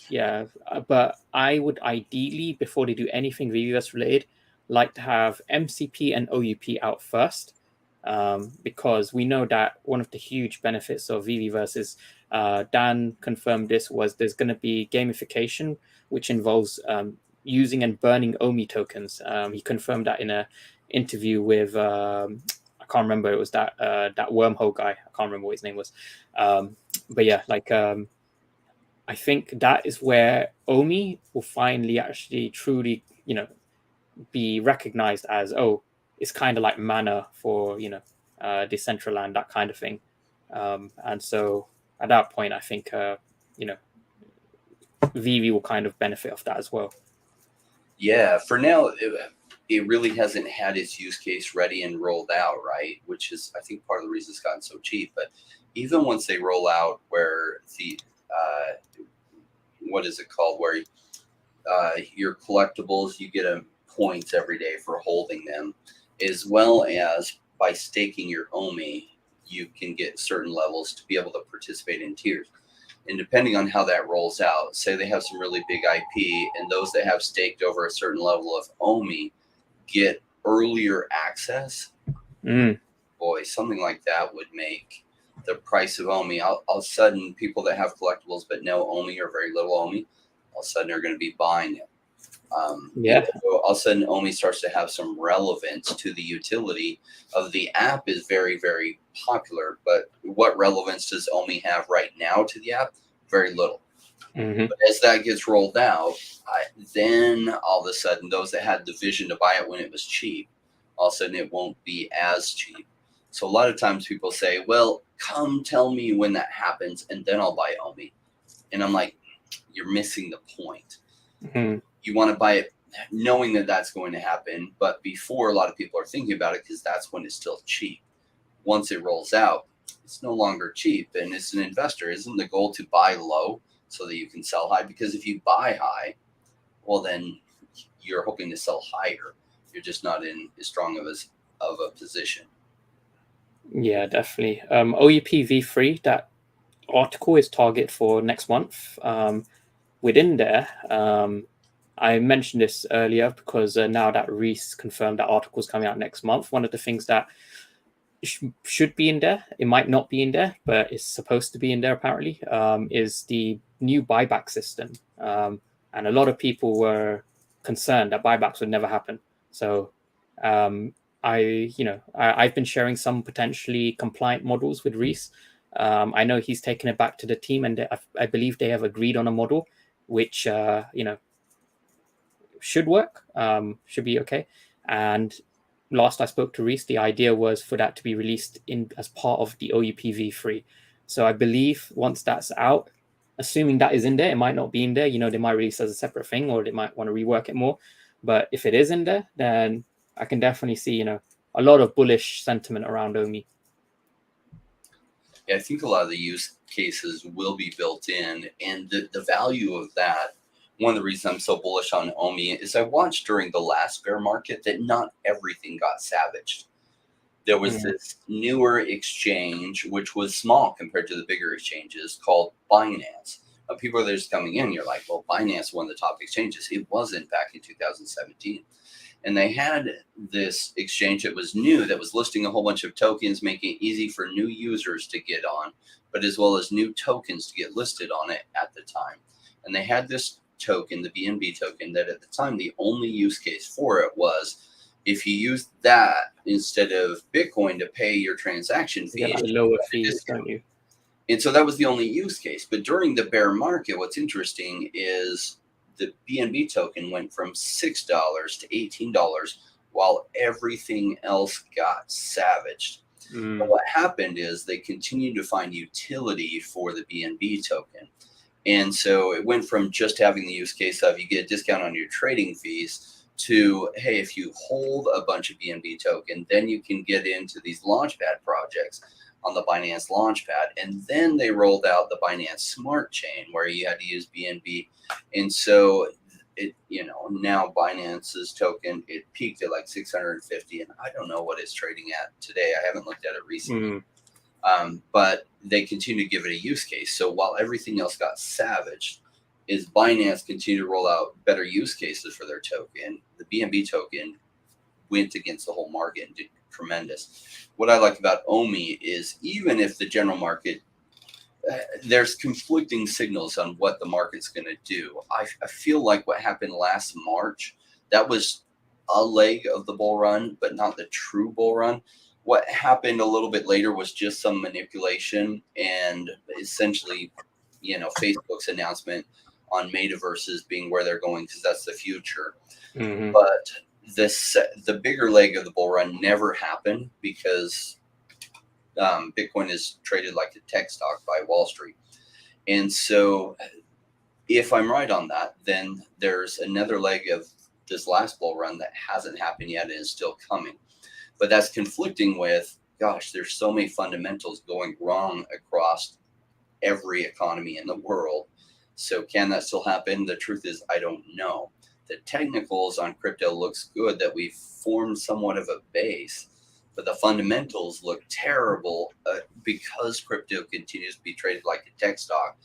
Yeah, but I would ideally, before they do anything VeVeVerse related, like to have MCP and OUP out first, because we know that one of the huge benefits of VeVeVerse is, Dan confirmed this, was there's going to be gamification, which involves using and burning OMI tokens. He confirmed that in an interview with, I can't remember, it was that wormhole guy. I can't remember what his name was. But yeah, I think that is where OMI will finally actually truly, be recognized as, it's kind of like Mana for, Decentraland, that kind of thing. And so at that point, I think, VV will kind of benefit off that as well. Yeah, for now, it really hasn't had its use case ready and rolled out, right? Which is, I think, part of the reason it's gotten so cheap. But even once they roll out, where the what is it called? Where your collectibles, you get a points every day for holding them, as well as by staking your OMI, you can get certain levels to be able to participate in tiers. And depending on how that rolls out, say they have some really big IP, and those that have staked over a certain level of OMI get earlier access. Boy, something like that would make the price of OMI, all of a sudden, people that have collectibles but no OMI or very little OMI, all of a sudden are going to be buying it. So all of a sudden, OMI starts to have some relevance to the utility of the app. Is very, very popular, but what relevance does OMI have right now to the app? Very little. But as that gets rolled out, then all of a sudden, those that had the vision to buy it when it was cheap, all of a sudden it won't be as cheap. So a lot of times people say, well, come tell me when that happens, and then I'll buy OMI. And I'm like, you're missing the point. You want to buy it knowing that that's going to happen, but before a lot of people are thinking about it, because that's when it's still cheap. Once it rolls out, it's no longer cheap. And as an investor, isn't the goal to buy low so that you can sell high? Because if you buy high, well, then you're hoping to sell higher. You're just not in as strong of a position. Yeah, definitely. OUP V3, that article is target for next month. Within there, I mentioned this earlier because now that Reese confirmed that article is coming out next month, one of the things that should be in there, it might not be in there, but it's supposed to be in there apparently, is the new buyback system. And a lot of people were concerned that buybacks would never happen. So I've been sharing some potentially compliant models with Reese. I know he's taken it back to the team, and I believe they have agreed on a model which should work, should be okay. And last I spoke to Reese, the idea was for that to be released in as part of the OUP v3. So I believe once that's out, assuming that is in there, it might not be in there. They might release as a separate thing, or they might want to rework it more. But if it is in there, then I can definitely see, a lot of bullish sentiment around OMI. Yeah, I think a lot of the use cases will be built in, and the value of that. One of the reasons I'm so bullish on OMI is I watched during the last bear market that not everything got savaged. There was this newer exchange, which was small compared to the bigger exchanges, called Binance. Now, people are just coming in. You're like, well, Binance, one of the top exchanges. It wasn't back in 2017. And they had this exchange that was new, that was listing a whole bunch of tokens, making it easy for new users to get on, but as well as new tokens to get listed on it at the time. And they had this token, the BNB token, that at the time, the only use case for it was if you use that instead of Bitcoin to pay your transaction fees, lower fees, don't you? And so that was the only use case. But during the bear market, what's interesting is the BNB token went from $6 to $18 while everything else got savaged. But what happened is they continued to find utility for the BNB token. And so it went from just having the use case of you get a discount on your trading fees to, hey, if you hold a bunch of BNB token, then you can get into these launchpad projects on the Binance launchpad. And then they rolled out the Binance Smart Chain where you had to use BNB. And so it, now Binance's token, it peaked at like 650, and I don't know what it's trading at today. I haven't looked at it recently. But they continue to give it a use case. So while everything else got savaged, is Binance continue to roll out better use cases for their token. The BNB token went against the whole market and did tremendous. What I like about OMI is even if the general market, there's conflicting signals on what the market's going to do. I feel like what happened last March, that was a leg of the bull run, but not the true bull run. What happened a little bit later was just some manipulation and essentially, Facebook's announcement on metaverses being where they're going because that's the future. But the bigger leg of the bull run never happened because Bitcoin is traded like a tech stock by Wall Street. And so if I'm right on that, then there's another leg of this last bull run that hasn't happened yet and is still coming. But that's conflicting with, gosh, there's so many fundamentals going wrong across every economy in the world. So can that still happen? The truth is, I don't know. The technicals on crypto looks good that we've formed somewhat of a base, but the fundamentals look terrible because crypto continues to be traded like a tech stock.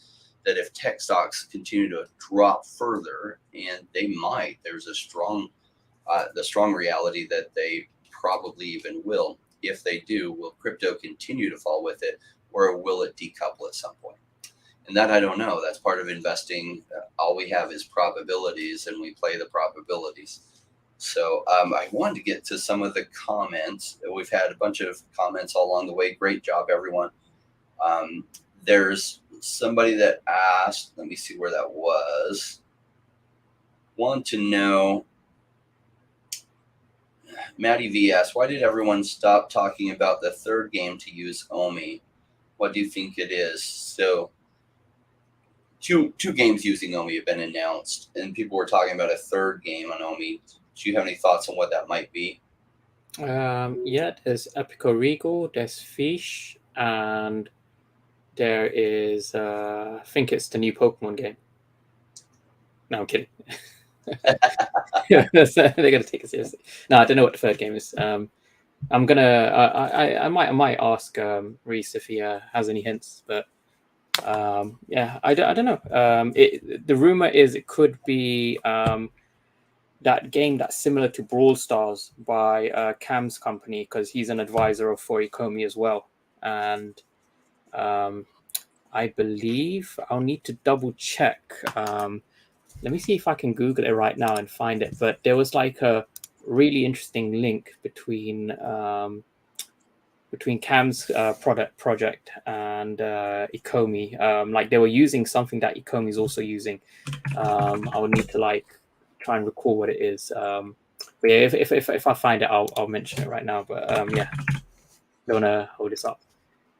That if tech stocks continue to drop further, and they might, there's the strong reality that they probably even will. If they do, will crypto continue to fall with it, or will it decouple at some point? And that I don't know. That's part of investing. All we have is probabilities, and we play the probabilities. So I wanted to get to some of the comments. We've had a bunch of comments all along the way. Great job, everyone. There's somebody that asked, let me see where that was. Want to know, Maddie V asked, why did everyone stop talking about the third game to use OMI? What do you think it is? So two games using OMI have been announced, and people were talking about a third game on OMI. Do you have any thoughts on what that might be? Yeah, there's Epico Regal, there's Fish, and there is, I think it's the new Pokemon game. No, I'm kidding. They're gonna take it seriously. No, I don't know what the third game is. I'm gonna, I might ask Reese if he has any hints, but Yeah, I don't know. The rumor is it could be that game that's similar to Brawl Stars by Cam's company, because he's an advisor for Ecomi as well. And I believe I'll need to double check. Let me see if I can Google it right now and find it. But there was like a really interesting link between Cam's project and Ecomi. Like they were using something that Ecomi is also using. I would need to like try and recall what it is. But yeah, if I find it, I'll mention it right now. But yeah, don't wanna hold this up.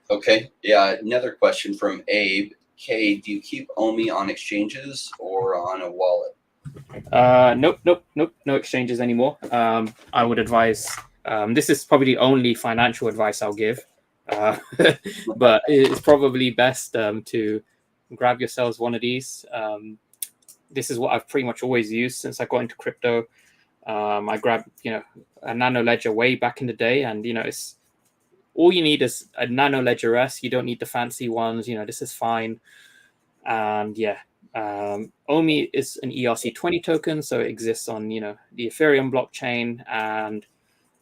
Okay. Yeah. Another question from Abe. K, do you keep OMI on exchanges or on a wallet? Nope, no exchanges anymore. I would advise. This is probably the only financial advice I'll give, but it's probably best to grab yourselves one of these. This is what I've pretty much always used since I got into crypto. I grabbed, a Nano Ledger way back in the day, and it's all you need is a Nano Ledger S. You don't need the fancy ones. This is fine, and yeah. OMI is an ERC20 token, so it exists on the Ethereum blockchain, and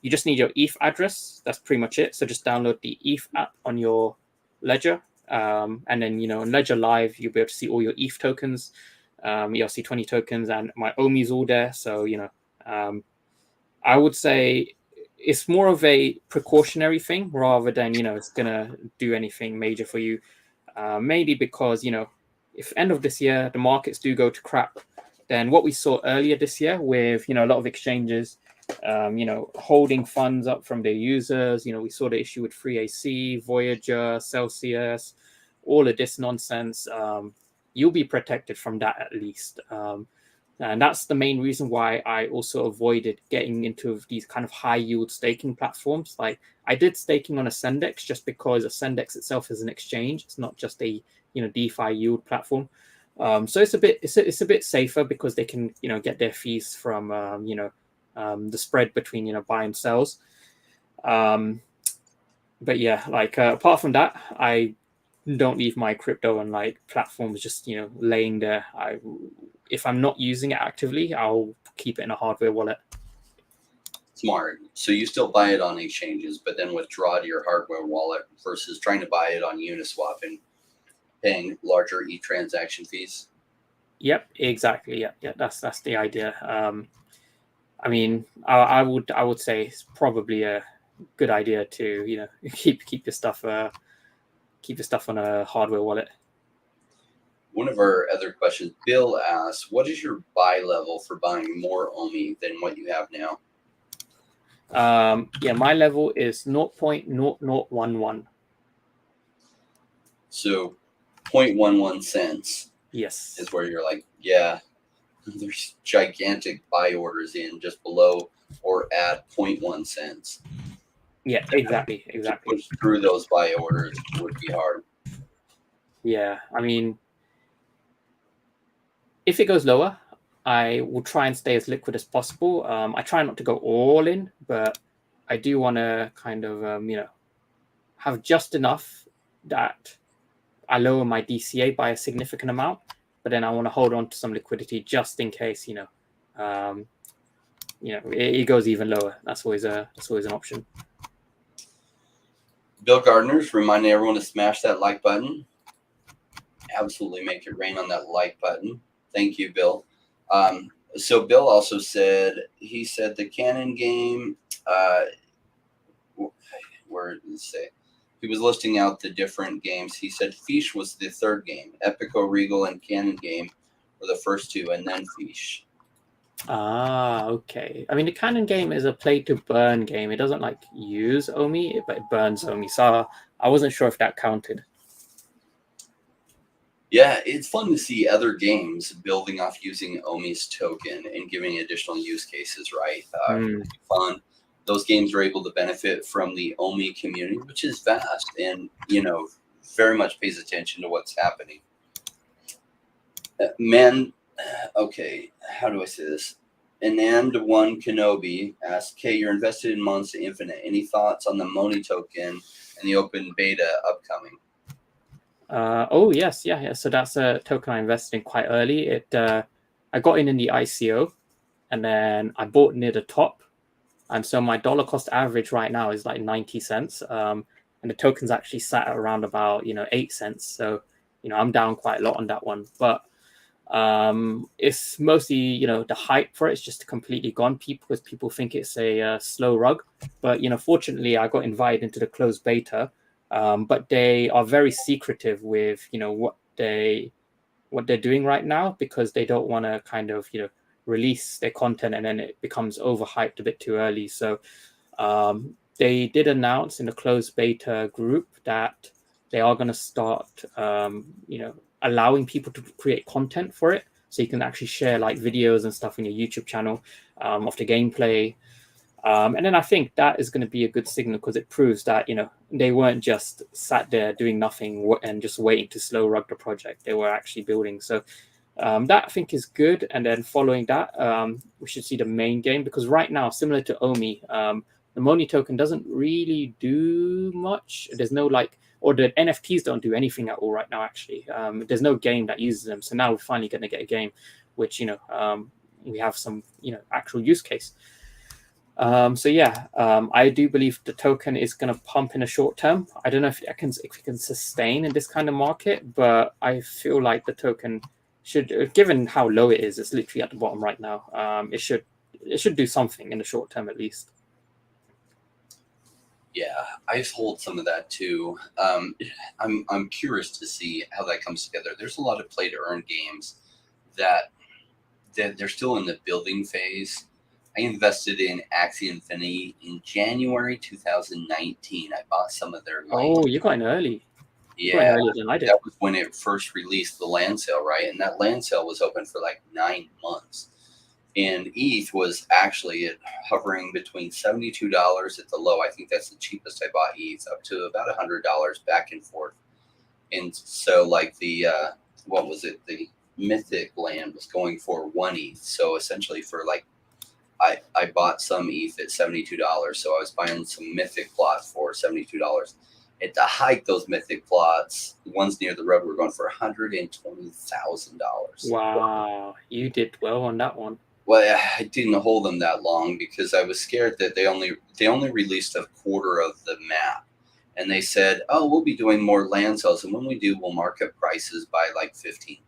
you just need your ETH address. That's pretty much it. So just download the ETH app on your Ledger, and then on Ledger Live you'll be able to see all your ETH tokens, ERC20 tokens, and my OMI is all there. So I would say it's more of a precautionary thing rather than it's gonna do anything major for you. Maybe because if end of this year the markets do go to crap, then what we saw earlier this year with a lot of exchanges, holding funds up from their users. We saw the issue with 3AC, Voyager, Celsius, all of this nonsense. You'll be protected from that at least. And that's the main reason why I also avoided getting into these kind of high yield staking platforms. Like I did staking on Ascendex just because Ascendex itself is an exchange. It's not just a DeFi yield platform. So it's a bit safer because they can get their fees from the spread between buy and sells. But yeah, like apart from that, I don't leave my crypto on like platforms just laying there. If I'm not using it actively, I'll keep it in a hardware wallet. Smart. So you still buy it on exchanges, but then withdraw to your hardware wallet versus trying to buy it on Uniswap and paying larger e-transaction fees. Yep, exactly. Yeah, that's the idea. I mean, I would say it's probably a good idea to keep your stuff on a hardware wallet. One of our other questions, Bill asks, what is your buy level for buying more OMI than what you have now? Yeah, my level is 0.0011. So 0.11 cents. Yes. Is where you're like, yeah, there's gigantic buy orders in just below or at 0.1 cents. Yeah, exactly. To push through those buy orders would be hard. Yeah, I mean, if it goes lower, I will try and stay as liquid as possible. I try not to go all in, but I do want to kind of, have just enough that I lower my DCA by a significant amount, but then I want to hold on to some liquidity just in case, it goes even lower. That's always an option. Bill Gardner's reminding everyone to smash that like button. Absolutely make it rain on that like button. Thank you, Bill. So Bill also said the Canon game, where did it say? He was listing out the different games. He said Fish was the third game. Epico, Regal, and Canon game were the first two, and then Fish. Ah, okay. I mean, the Canon game is a play to burn game. It doesn't like use OMI, but it burns OMI. So I wasn't sure if that counted. Yeah, it's fun to see other games building off using OMI's token and giving additional use cases, right? Fun. Those games are able to benefit from the OMI community, which is vast and, very much pays attention to what's happening. Okay, how do I say this? Anand1 Kenobi asks, "Hey, you're invested in Monster Infinite. Any thoughts on the Moni token and the open beta upcoming?" Oh yes, yeah. So that's a token I invested in quite early. I got in the ICO, and then I bought near the top, and so my dollar cost average right now is like 90 cents. And the token's actually sat at around about 8 cents. So I'm down quite a lot on that one, but it's mostly the hype for it is just completely gone. Because people think it's a slow rug, but fortunately I got invited into the closed beta. But they are very secretive with what they're doing right now, because they don't want to kind of release their content and then it becomes overhyped a bit too early. So they did announce in the closed beta group that they are going to start allowing people to create content for it, so you can actually share like videos and stuff on your YouTube channel of the gameplay. And then I think that is going to be a good signal, because it proves that they weren't just sat there doing nothing and just waiting to slow rug the project. They were actually building. So that I think is good. And then following that, we should see the main game, because right now, similar to Omi, the Moni token doesn't really do much. There's no or the NFTs don't do anything at all right now. Actually, there's no game that uses them. So now we're finally going to get a game, which we have some actual use case. So yeah, I do believe the token is going to pump in a short term. I don't know if it can sustain in this kind of market, but I feel like the token should, given how low it is, it's literally at the bottom right now. It should do something in the short term at least. Yeah, I hold some of that too. I'm curious to see how that comes together. There's a lot of play to earn games that they're still in the building phase. I invested in Axie Infinity in January 2019. I bought some of their land. Oh, you got in early. You got in Yeah, earlier than I did. that was when it first released the land sale, right? And that land sale was open for like 9 months. And ETH was actually hovering between $72 at the low. I think that's the cheapest I bought ETH, up to about $100 back and forth. And so like the, what was it? The Mythic land was going for 1 ETH. So essentially for like, I bought some ETH at $72. So I was buying some Mythic plots for $72. At the height, those Mythic plots, the ones near the road, were going for $120,000. Wow, you did well on that one. Well, I didn't hold them that long because I was scared that they only released a quarter of the map, and they said, "Oh, we'll be doing more land sales, and when we do, we'll mark up prices by like 15%."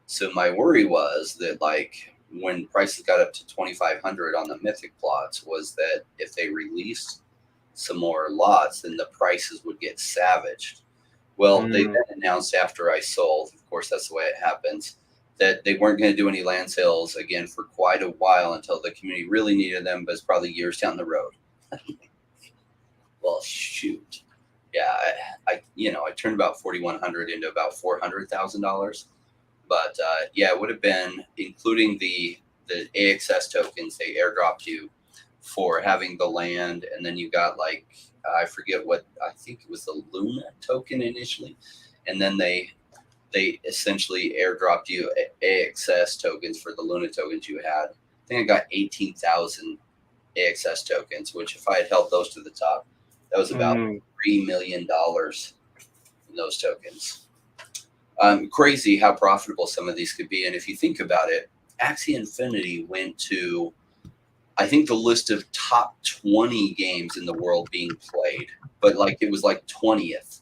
So my worry was that like when prices got up to 2,500 on the Mythic plots, was that if they released some more lots, then the prices would get savaged. Well, they then announced after I sold, of course, that's the way it happens, that they weren't going to do any land sales again for quite a while until the community really needed them, but it's probably years down the road. Well, shoot. Yeah, I turned about 4,100 into about $400,000. But yeah, it would have been, including the AXS tokens they airdropped you for having the land, and then you got like, I forget what, I think it was the Luna token initially, and then they essentially airdropped you AXS tokens for the Luna tokens you had. I think I got 18,000 AXS tokens, which if I had held those to the top, that was about $3 million in those tokens. Crazy how profitable some of these could be. And if you think about it, Axie Infinity went to, I think, the list of top 20 games in the world being played, but like it was like 20th.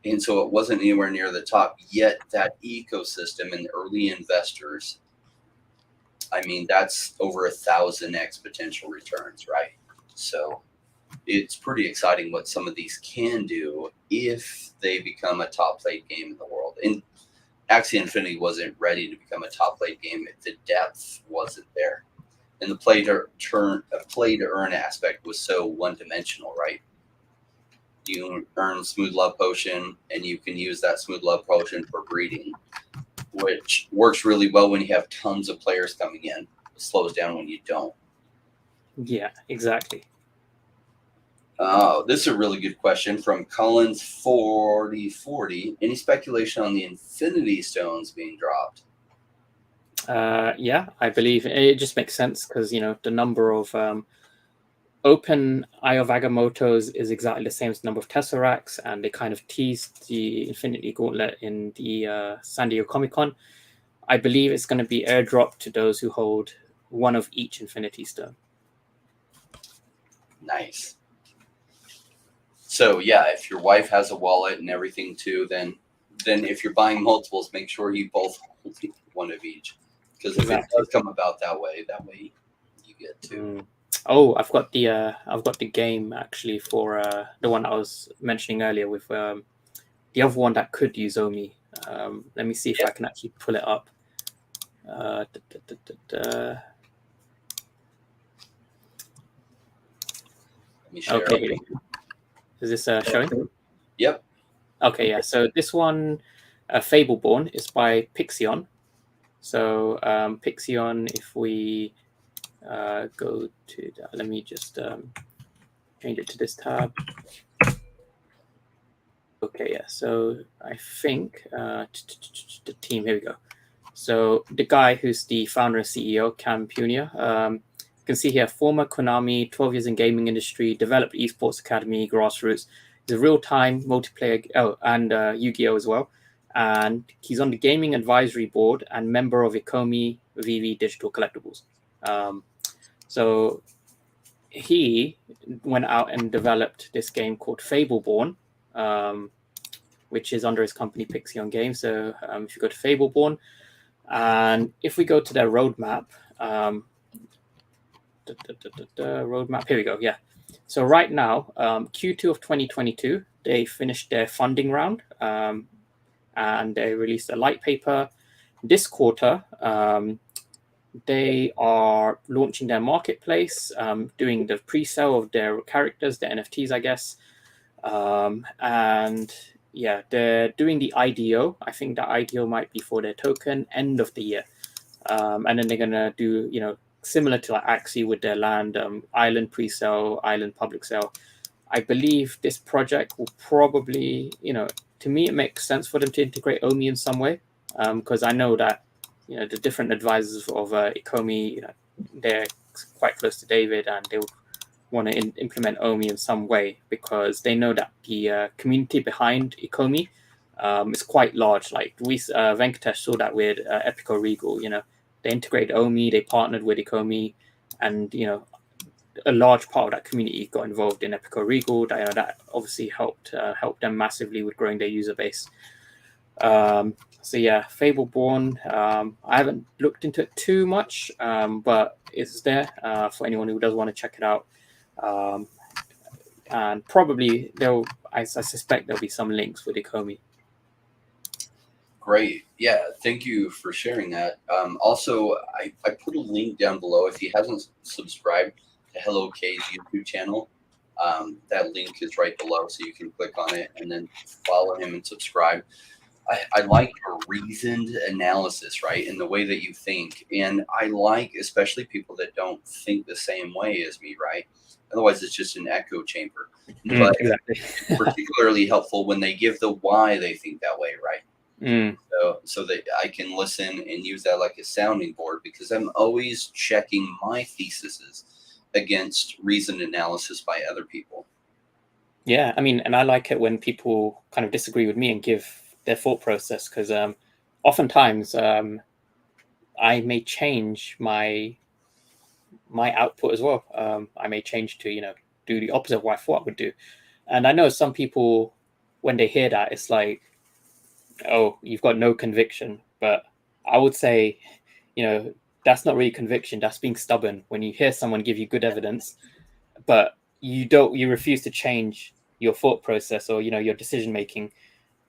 And so it wasn't anywhere near the top, yet that ecosystem and early investors, I mean, that's over 1,000x potential returns, right? So it's pretty exciting what some of these can do if they become a top played game in the world. And Axie Infinity wasn't ready to become a top played game. The depth wasn't there. And the play to earn aspect was so one dimensional, right? You earn Smooth Love Potion, and you can use that Smooth Love Potion for breeding, which works really well when you have tons of players coming in. It slows down when you don't. Yeah, exactly. Oh, this is a really good question from Collins4040. Any speculation on the Infinity Stones being dropped? Yeah, I believe it just makes sense because the number of Open Eye of Agamotto's is exactly the same number of Tesseracts, and they kind of teased the Infinity Gauntlet in the San Diego Comic-Con. I believe it's going to be airdropped to those who hold one of each Infinity Stone. Nice. So yeah, if your wife has a wallet and everything too, then if you're buying multiples, make sure you both hold one of each. Because if it does come about that way you get two. Oh, I've got the game actually for the one I was mentioning earlier with the other one that could use Omi. Let me see if I can actually pull it up. Let me share. Okay, is this showing? Yep. Okay, yeah. So this one, Fableborn, is by Pixion. So Pixion, if we go to that, let me just change it to this tab. Okay, yeah. So I think the team. Here we go. So the guy who's the founder and CEO, Cam Punier, you can see here, former Konami, 12 years in gaming industry, developed esports academy, grassroots. He's a real-time multiplayer, and Yu-Gi-Oh as well. And he's on the gaming advisory board and member of Ecomi VV Digital Collectibles. So he went out and developed this game called Fableborn, which is under his company Pixion Games. So if you go to Fableborn, and if we go to their roadmap, roadmap, here we go. Yeah. So right now, Q2 of 2022, they finished their funding round, and they released a light paper. This quarter, they are launching their marketplace, doing the pre-sale of their characters, the NFTs, I guess. And yeah, they're doing the IDO. I think the IDO might be for their token end of the year. And then they're going to do, similar to like Axie with their land, island pre-sale, island public sale. I believe this project will probably, to me, it makes sense for them to integrate Omi in some way, because I know that, the different advisors of Ecomi, they're quite close to David, and they would want to implement Omi in some way because they know that the community behind Ecomi is quite large. Like Venkatesh saw that with Epico Regal, they integrated Omi, they partnered with Ecomi, and a large part of that community got involved in Epico Regal. That obviously helped them massively with growing their user base. So yeah, Fableborn. I haven't looked into it too much, but it's there for anyone who does want to check it out. And probably I suspect there'll be some links with Ecomi. Great. Yeah, thank you for sharing that. Also, I put a link down below. If he hasn't subscribed to Hello K's YouTube channel, that link is right below, so you can click on it and then follow him and subscribe. I like your reasoned analysis, right, in the way that you think. And I like especially people that don't think the same way as me, right? Otherwise, it's just an echo chamber. But exactly. particularly helpful when they give the why they think that way, right? So that I can listen and use that like a sounding board, because I'm always checking my theses against reasoned analysis by other people. Yeah, I mean, and I like it when people kind of disagree with me and give their thought process, because oftentimes I may change my output as well. I may change to do the opposite of what I thought I would do, and I know some people, when they hear that, it's like, oh, you've got no conviction. But I would say, that's not really conviction. That's being stubborn. When you hear someone give you good evidence, but you refuse to change your thought process or your decision making,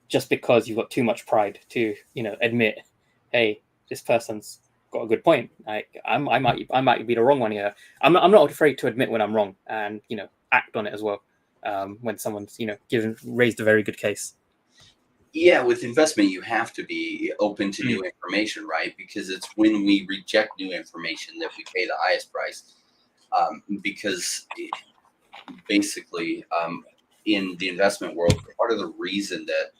just because you've got too much pride to admit, hey, this person's got a good point. Like I might be the wrong one here. I'm not afraid to admit when I'm wrong and act on it as well. When someone's raised a very good case. Yeah, with investment, you have to be open to new information, right? Because it's when we reject new information that we pay the highest price. Because basically, in the investment world, part of the reason that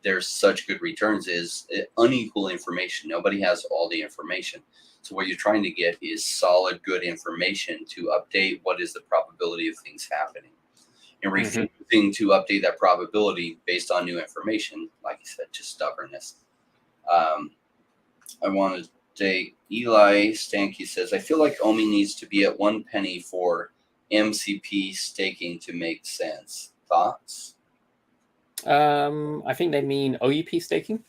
there's such good returns is unequal information. Nobody has all the information. So what you're trying to get is solid, good information to update what is the probability of things happening. And refusing to update that probability based on new information, like you said, just stubbornness. I want to say Eli Stanky says, I feel like OMI needs to be at 1 penny for MCP staking to make sense. Thoughts? I think they mean OEP staking.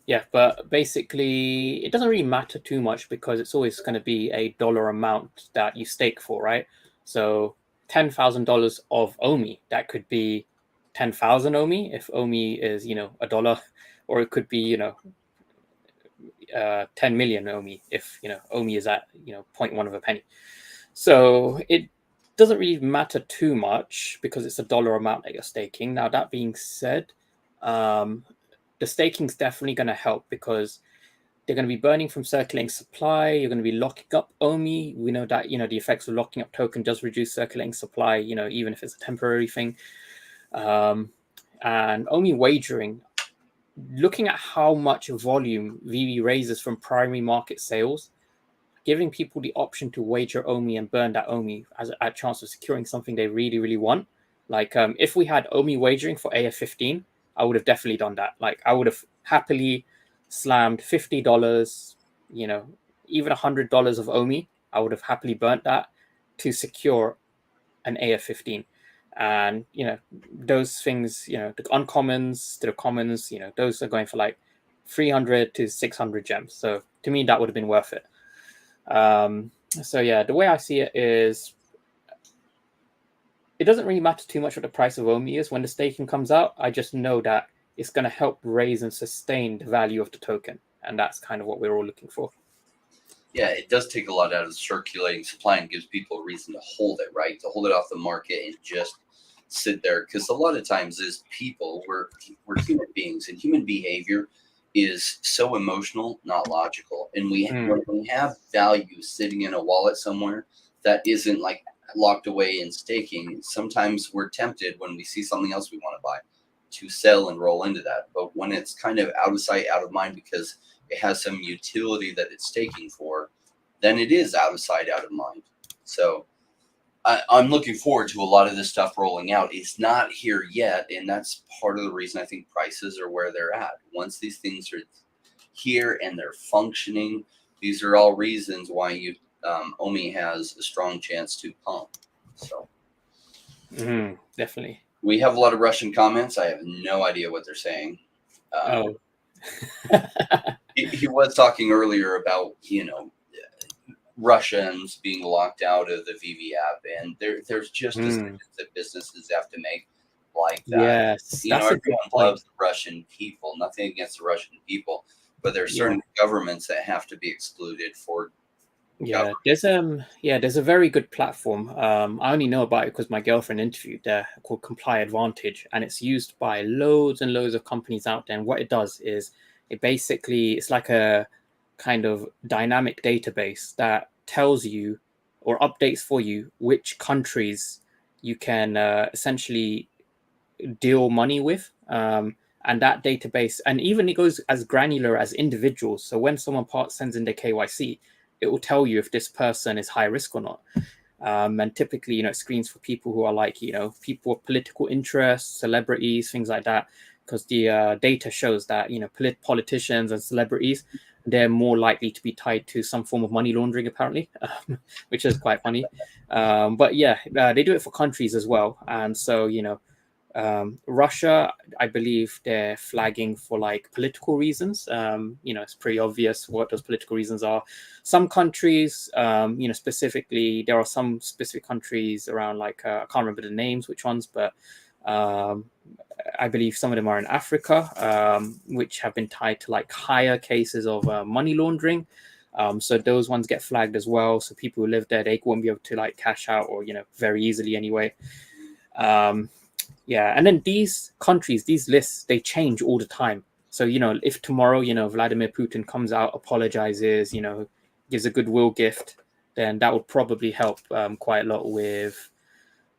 Yeah, but basically it doesn't really matter too much because it's always going to be a dollar amount that you stake for, right? So $10,000 of OMI, that could be 10,000 OMI if OMI is, a dollar, or it could be, 10 million OMI if, OMI is at, 0.1 of a penny. So it doesn't really matter too much because it's a dollar amount that you're staking. Now, that being said, the staking is definitely going to help because they're going to be burning from circulating supply. You're going to be locking up OMI. We know that, the effects of locking up token does reduce circulating supply, even if it's a temporary thing. And OMI wagering, looking at how much volume VV raises from primary market sales, giving people the option to wager OMI and burn that OMI as a chance of securing something they really, really want. Like if we had OMI wagering for AF15, I would have definitely done that. Like I would have happily slammed $50, even $100 of OMI. I would have happily burnt that to secure an AF15. And, those things, the uncommons to the commons, those are going for like 300 to 600 gems. So to me, that would have been worth it. So yeah, the way I see it is it doesn't really matter too much what the price of OMI is. When the staking comes out, I just know that it's going to help raise and sustain the value of the token. And that's kind of what we're all looking for. Yeah, it does take a lot out of the circulating supply and gives people a reason to hold it, right? To hold it off the market and just sit there. Because a lot of times as people, we're human beings, and human behavior is so emotional, not logical. And when we have value sitting in a wallet somewhere that isn't like locked away in staking, sometimes we're tempted when we see something else we want to buy to sell and roll into that. But when it's kind of out of sight, out of mind because it has some utility that it's staking for, then it is out of sight, out of mind. So I'm looking forward to a lot of this stuff rolling out. It's not here yet, and that's part of the reason I think prices are where they're at. Once these things are here and they're functioning, these are all reasons why OMI has a strong chance to pump. So definitely. We have a lot of Russian comments. I have no idea what they're saying. He was talking earlier about, Russians being locked out of the VV app, and there's just decisions that businesses have to make like that. Yes, everyone loves the Russian people. Nothing against the Russian people, but there's certain governments that have to be excluded for. Yeah, there's a very good platform. I only know about it because my girlfriend interviewed there, called Comply Advantage, and it's used by loads and loads of companies out there. And what it does is it's like a kind of dynamic database that tells you or updates for you which countries you can essentially deal money with. And that database, and even it goes as granular as individuals. So when someone sends in their KYC, it will tell you if this person is high risk or not. And typically, it screens for people who are like, people with political interests, celebrities, things like that, because the data shows that, politicians and celebrities, they're more likely to be tied to some form of money laundering, apparently, which is quite funny. But yeah, they do it for countries as well. And so, Russia, I believe they're flagging for like political reasons. It's pretty obvious what those political reasons are. Some countries, specifically, there are some specific countries around, like, I can't remember the names, which ones, but I believe some of them are in Africa, which have been tied to like higher cases of money laundering. So those ones get flagged as well. So people who live there, they won't be able to like cash out or, very easily anyway. Yeah, and then these countries, these lists, they change all the time. So, if tomorrow, Vladimir Putin comes out, apologizes, gives a goodwill gift, then that would probably help quite a lot with,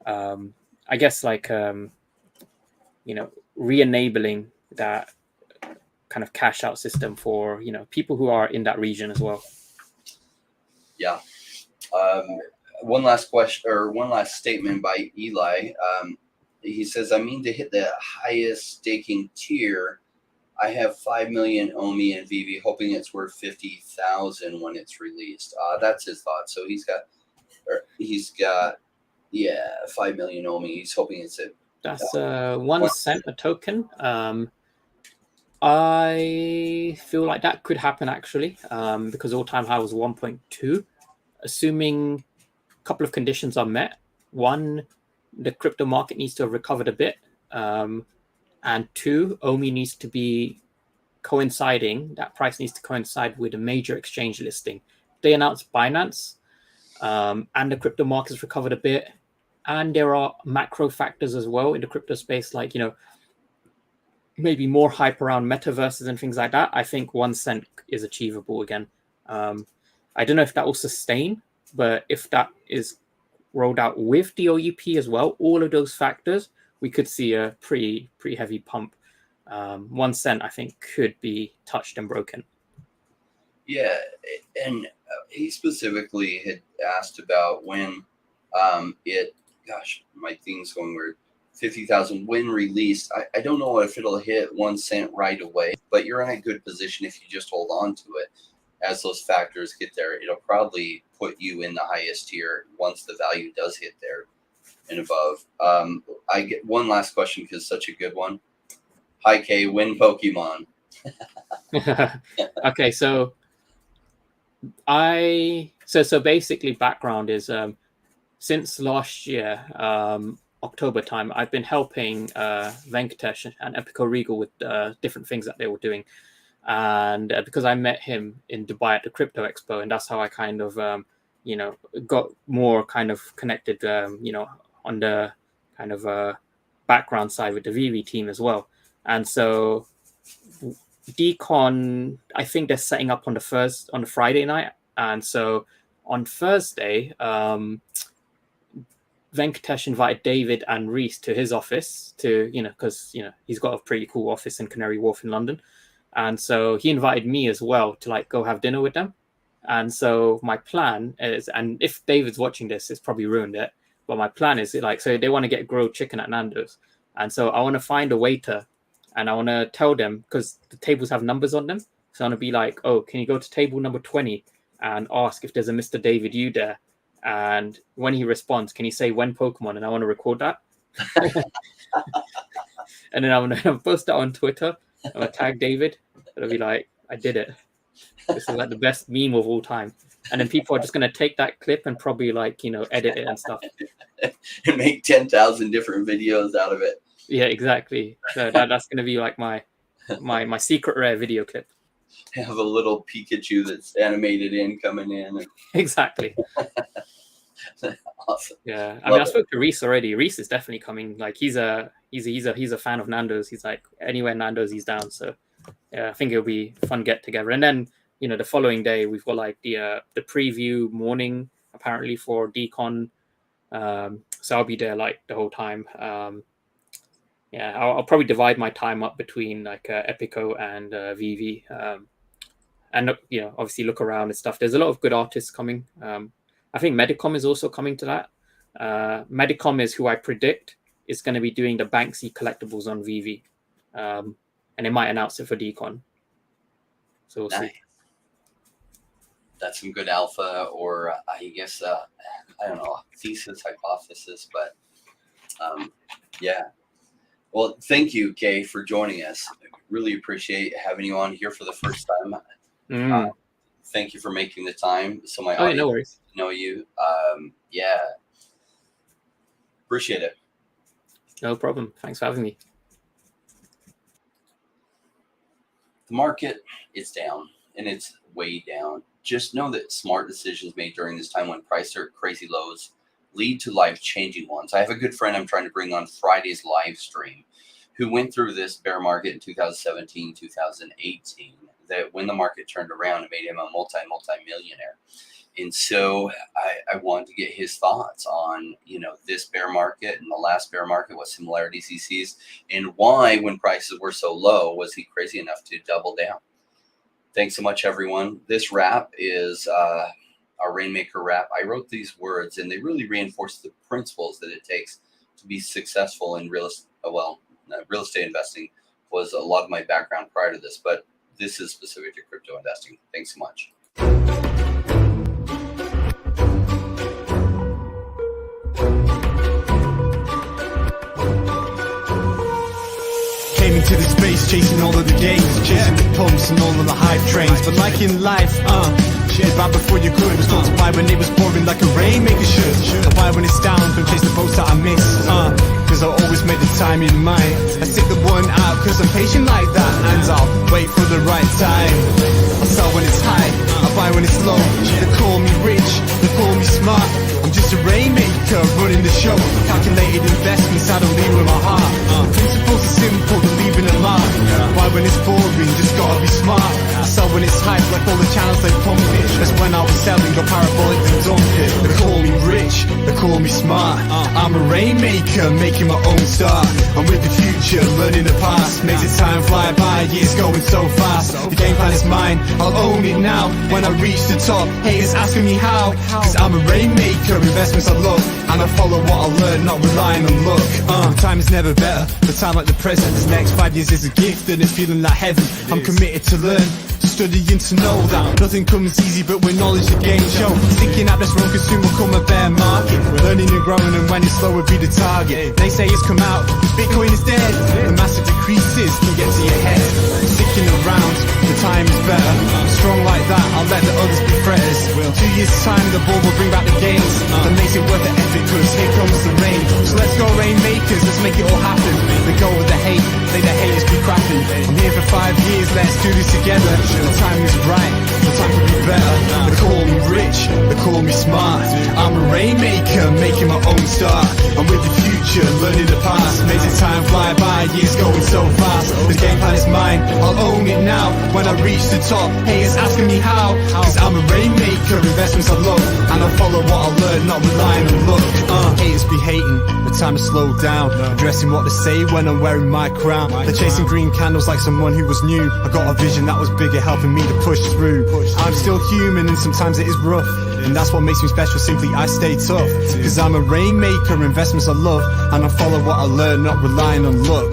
I guess, like, re-enabling that kind of cash out system for, people who are in that region as well. Yeah. One last question, or one last statement by Eli. He says, I mean, to hit the highest staking tier, I have 5 million Omi and VV, hoping it's worth 50,000 when it's released. That's his thought. So he's got 5 million Omi. He's hoping it's That's 1 cent a token. I feel like that could happen actually, because all-time high was 1.2. Assuming a couple of conditions are met. One, the crypto market needs to have recovered a bit. And two, Omi needs to be coinciding, that price needs to coincide with a major exchange listing. They announced Binance, and the crypto market's recovered a bit. And there are macro factors as well in the crypto space, like, maybe more hype around metaverses and things like that. I think 1 cent is achievable again. I don't know if that will sustain, but if that is rolled out with the OUP as well, all of those factors, we could see a pretty heavy pump. 1 cent, I think, could be touched and broken. Yeah, and he specifically had asked about when my thing's going weird. 50,000 when released. I don't know if it'll hit 1 cent right away, but you're in a good position if you just hold on to it. As those factors get there, it'll probably put you in the highest tier once the value does hit there and above. I get one last question because it's such a good one. Hi, K, win Pokemon. Okay, so basically background is since last year, October time, I've been helping Venkatesh and Epico Regal with different things that they were doing. And because I met him in Dubai at the Crypto Expo, and that's how I kind of, got more kind of connected, on the kind of background side with the VV team as well. And so Decon, I think they're setting up on the Friday night. And so on Thursday, Venkatesh invited David and Reese to his office because he's got a pretty cool office in Canary Wharf in London. And so he invited me as well to go have dinner with them. And so my plan is, and if David's watching this, it's probably ruined it. But my plan is so they want to get grilled chicken at Nando's. And so I want to find a waiter and I want to tell them, because the tables have numbers on them. So I want to be like, oh, can you go to table number 20 and ask if there's a Mr. David Yu there? And when he responds, can you say when Pokemon? And I want to record that. And then I'm going to post that on Twitter. I'm going to tag David. It'll be like, I did it. This is the best meme of all time. And then people are just going to take that clip and probably edit it and stuff. And make 10,000 different videos out of it. Yeah, exactly. So that's going to be my secret rare video clip. Have a little Pikachu that's animated coming in. Exactly. Awesome. Yeah, I spoke to Reese already. Reese is definitely coming. He's a fan of Nando's. He's anywhere Nando's, he's down. So yeah, I think it'll be a fun get together. And then the following day we've got the preview morning apparently for Decon. So I'll be there the whole time. Yeah, I'll probably divide my time up between Epico and VV. And obviously look around and stuff. There's a lot of good artists coming. I think Medicom is also coming to that. Medicom is who I predict is going to be doing the Banksy collectibles on VV. And they might announce it for Decon. So we'll see. That's some good alpha, or I guess, I don't know, thesis, hypothesis, but yeah. Well, thank you, Kay, for joining us. Really appreciate having you on here for the first time. Thank you for making the time. So my audience no worries. Know you. Yeah. Appreciate it. No problem. Thanks for having me. The market is down, and it's way down. Just know that smart decisions made during this time when prices are at crazy lows lead to life-changing ones. I have a good friend I'm trying to bring on Friday's live stream who went through this bear market in 2017, 2018, that when the market turned around, it made him a multi-millionaire. And so I wanted to get his thoughts on, this bear market and the last bear market, what similarities he sees, and why, when prices were so low, was he crazy enough to double down. Thanks so much, everyone. This wrap is our Rainmaker rap, I wrote these words, and they really reinforce the principles that it takes to be successful in real estate investing. Was a lot of my background prior to this, but this is specific to crypto investing. Thanks so much. Came into the space chasing all of the gains, chasing the pumps and all of the hype trains. But like in life, shit bad before you could. Was told to buy when it was pouring like a rainmaker should. I buy when it's down, don't chase the boats that I miss. Cause I always make the time in mind. I stick the one out cause I'm patient like that, and I'll wait for the right time. I sell when it's high, I buy when it's low. They call me rich, they call me smart. I'm just a rainmaker running the show. Calculated investments, I don't lead with my heart. The principles are simple, they're leaving a mark. Buy when it's boring, just gotta be smart. I sell when it's hype, like all the channels they pump it. That's when I was selling, got parabolic and dump it. They call me rich, they call me smart. I'm a rainmaker, making my own start. I'm with the future, learning the past. Makes it time fly by, years going so fast. The game plan is mine, I'll own it now. When I reach the top, haters asking me how. Cause I'm a rainmaker, investments I love, and I follow what I learn, not relying on luck. Time is never better, the time like the present. This next 5 years is a gift and it's feeling like heaven. I'm committed to learn, studying to know that nothing comes easy, but with knowledge the game show. Sticking out this road, cause soon will come a bear market. Learning and growing, and when it's slow will be the target. They say it's come out, Bitcoin is dead. The massive decreases can get to your head. Sticking around, the time is better. Strong like that, I'll let the others be fretters. 2 years time, the ball will bring back the gains. That makes it worth the effort, cause here comes the rain. So let's go rainmakers, let's make it all happen. They go with the hate, say the haters be crapping. I'm here for 5 years, let's do this together. The time is right, the time could be better. They call me rich, they call me smart. I'm a rainmaker, making my own start. I'm with the future, learning the past. Makes it time fly by, years going so fast. The game plan is mine, I'll own it now. When I reach the top, haters asking me how. Cause I'm a rainmaker, investments I love, and I follow what I learn, not relying on luck. Haters be hating, the time to slow down. Addressing what they say when I'm wearing my crown. They're chasing green candles like someone who was new. I got a vision that was bigger, helping me to push through. I'm still human and sometimes it is rough, and that's what makes me special, simply I stay tough. Cause I'm a rainmaker, investments I love, and I follow what I learn, not relying on luck.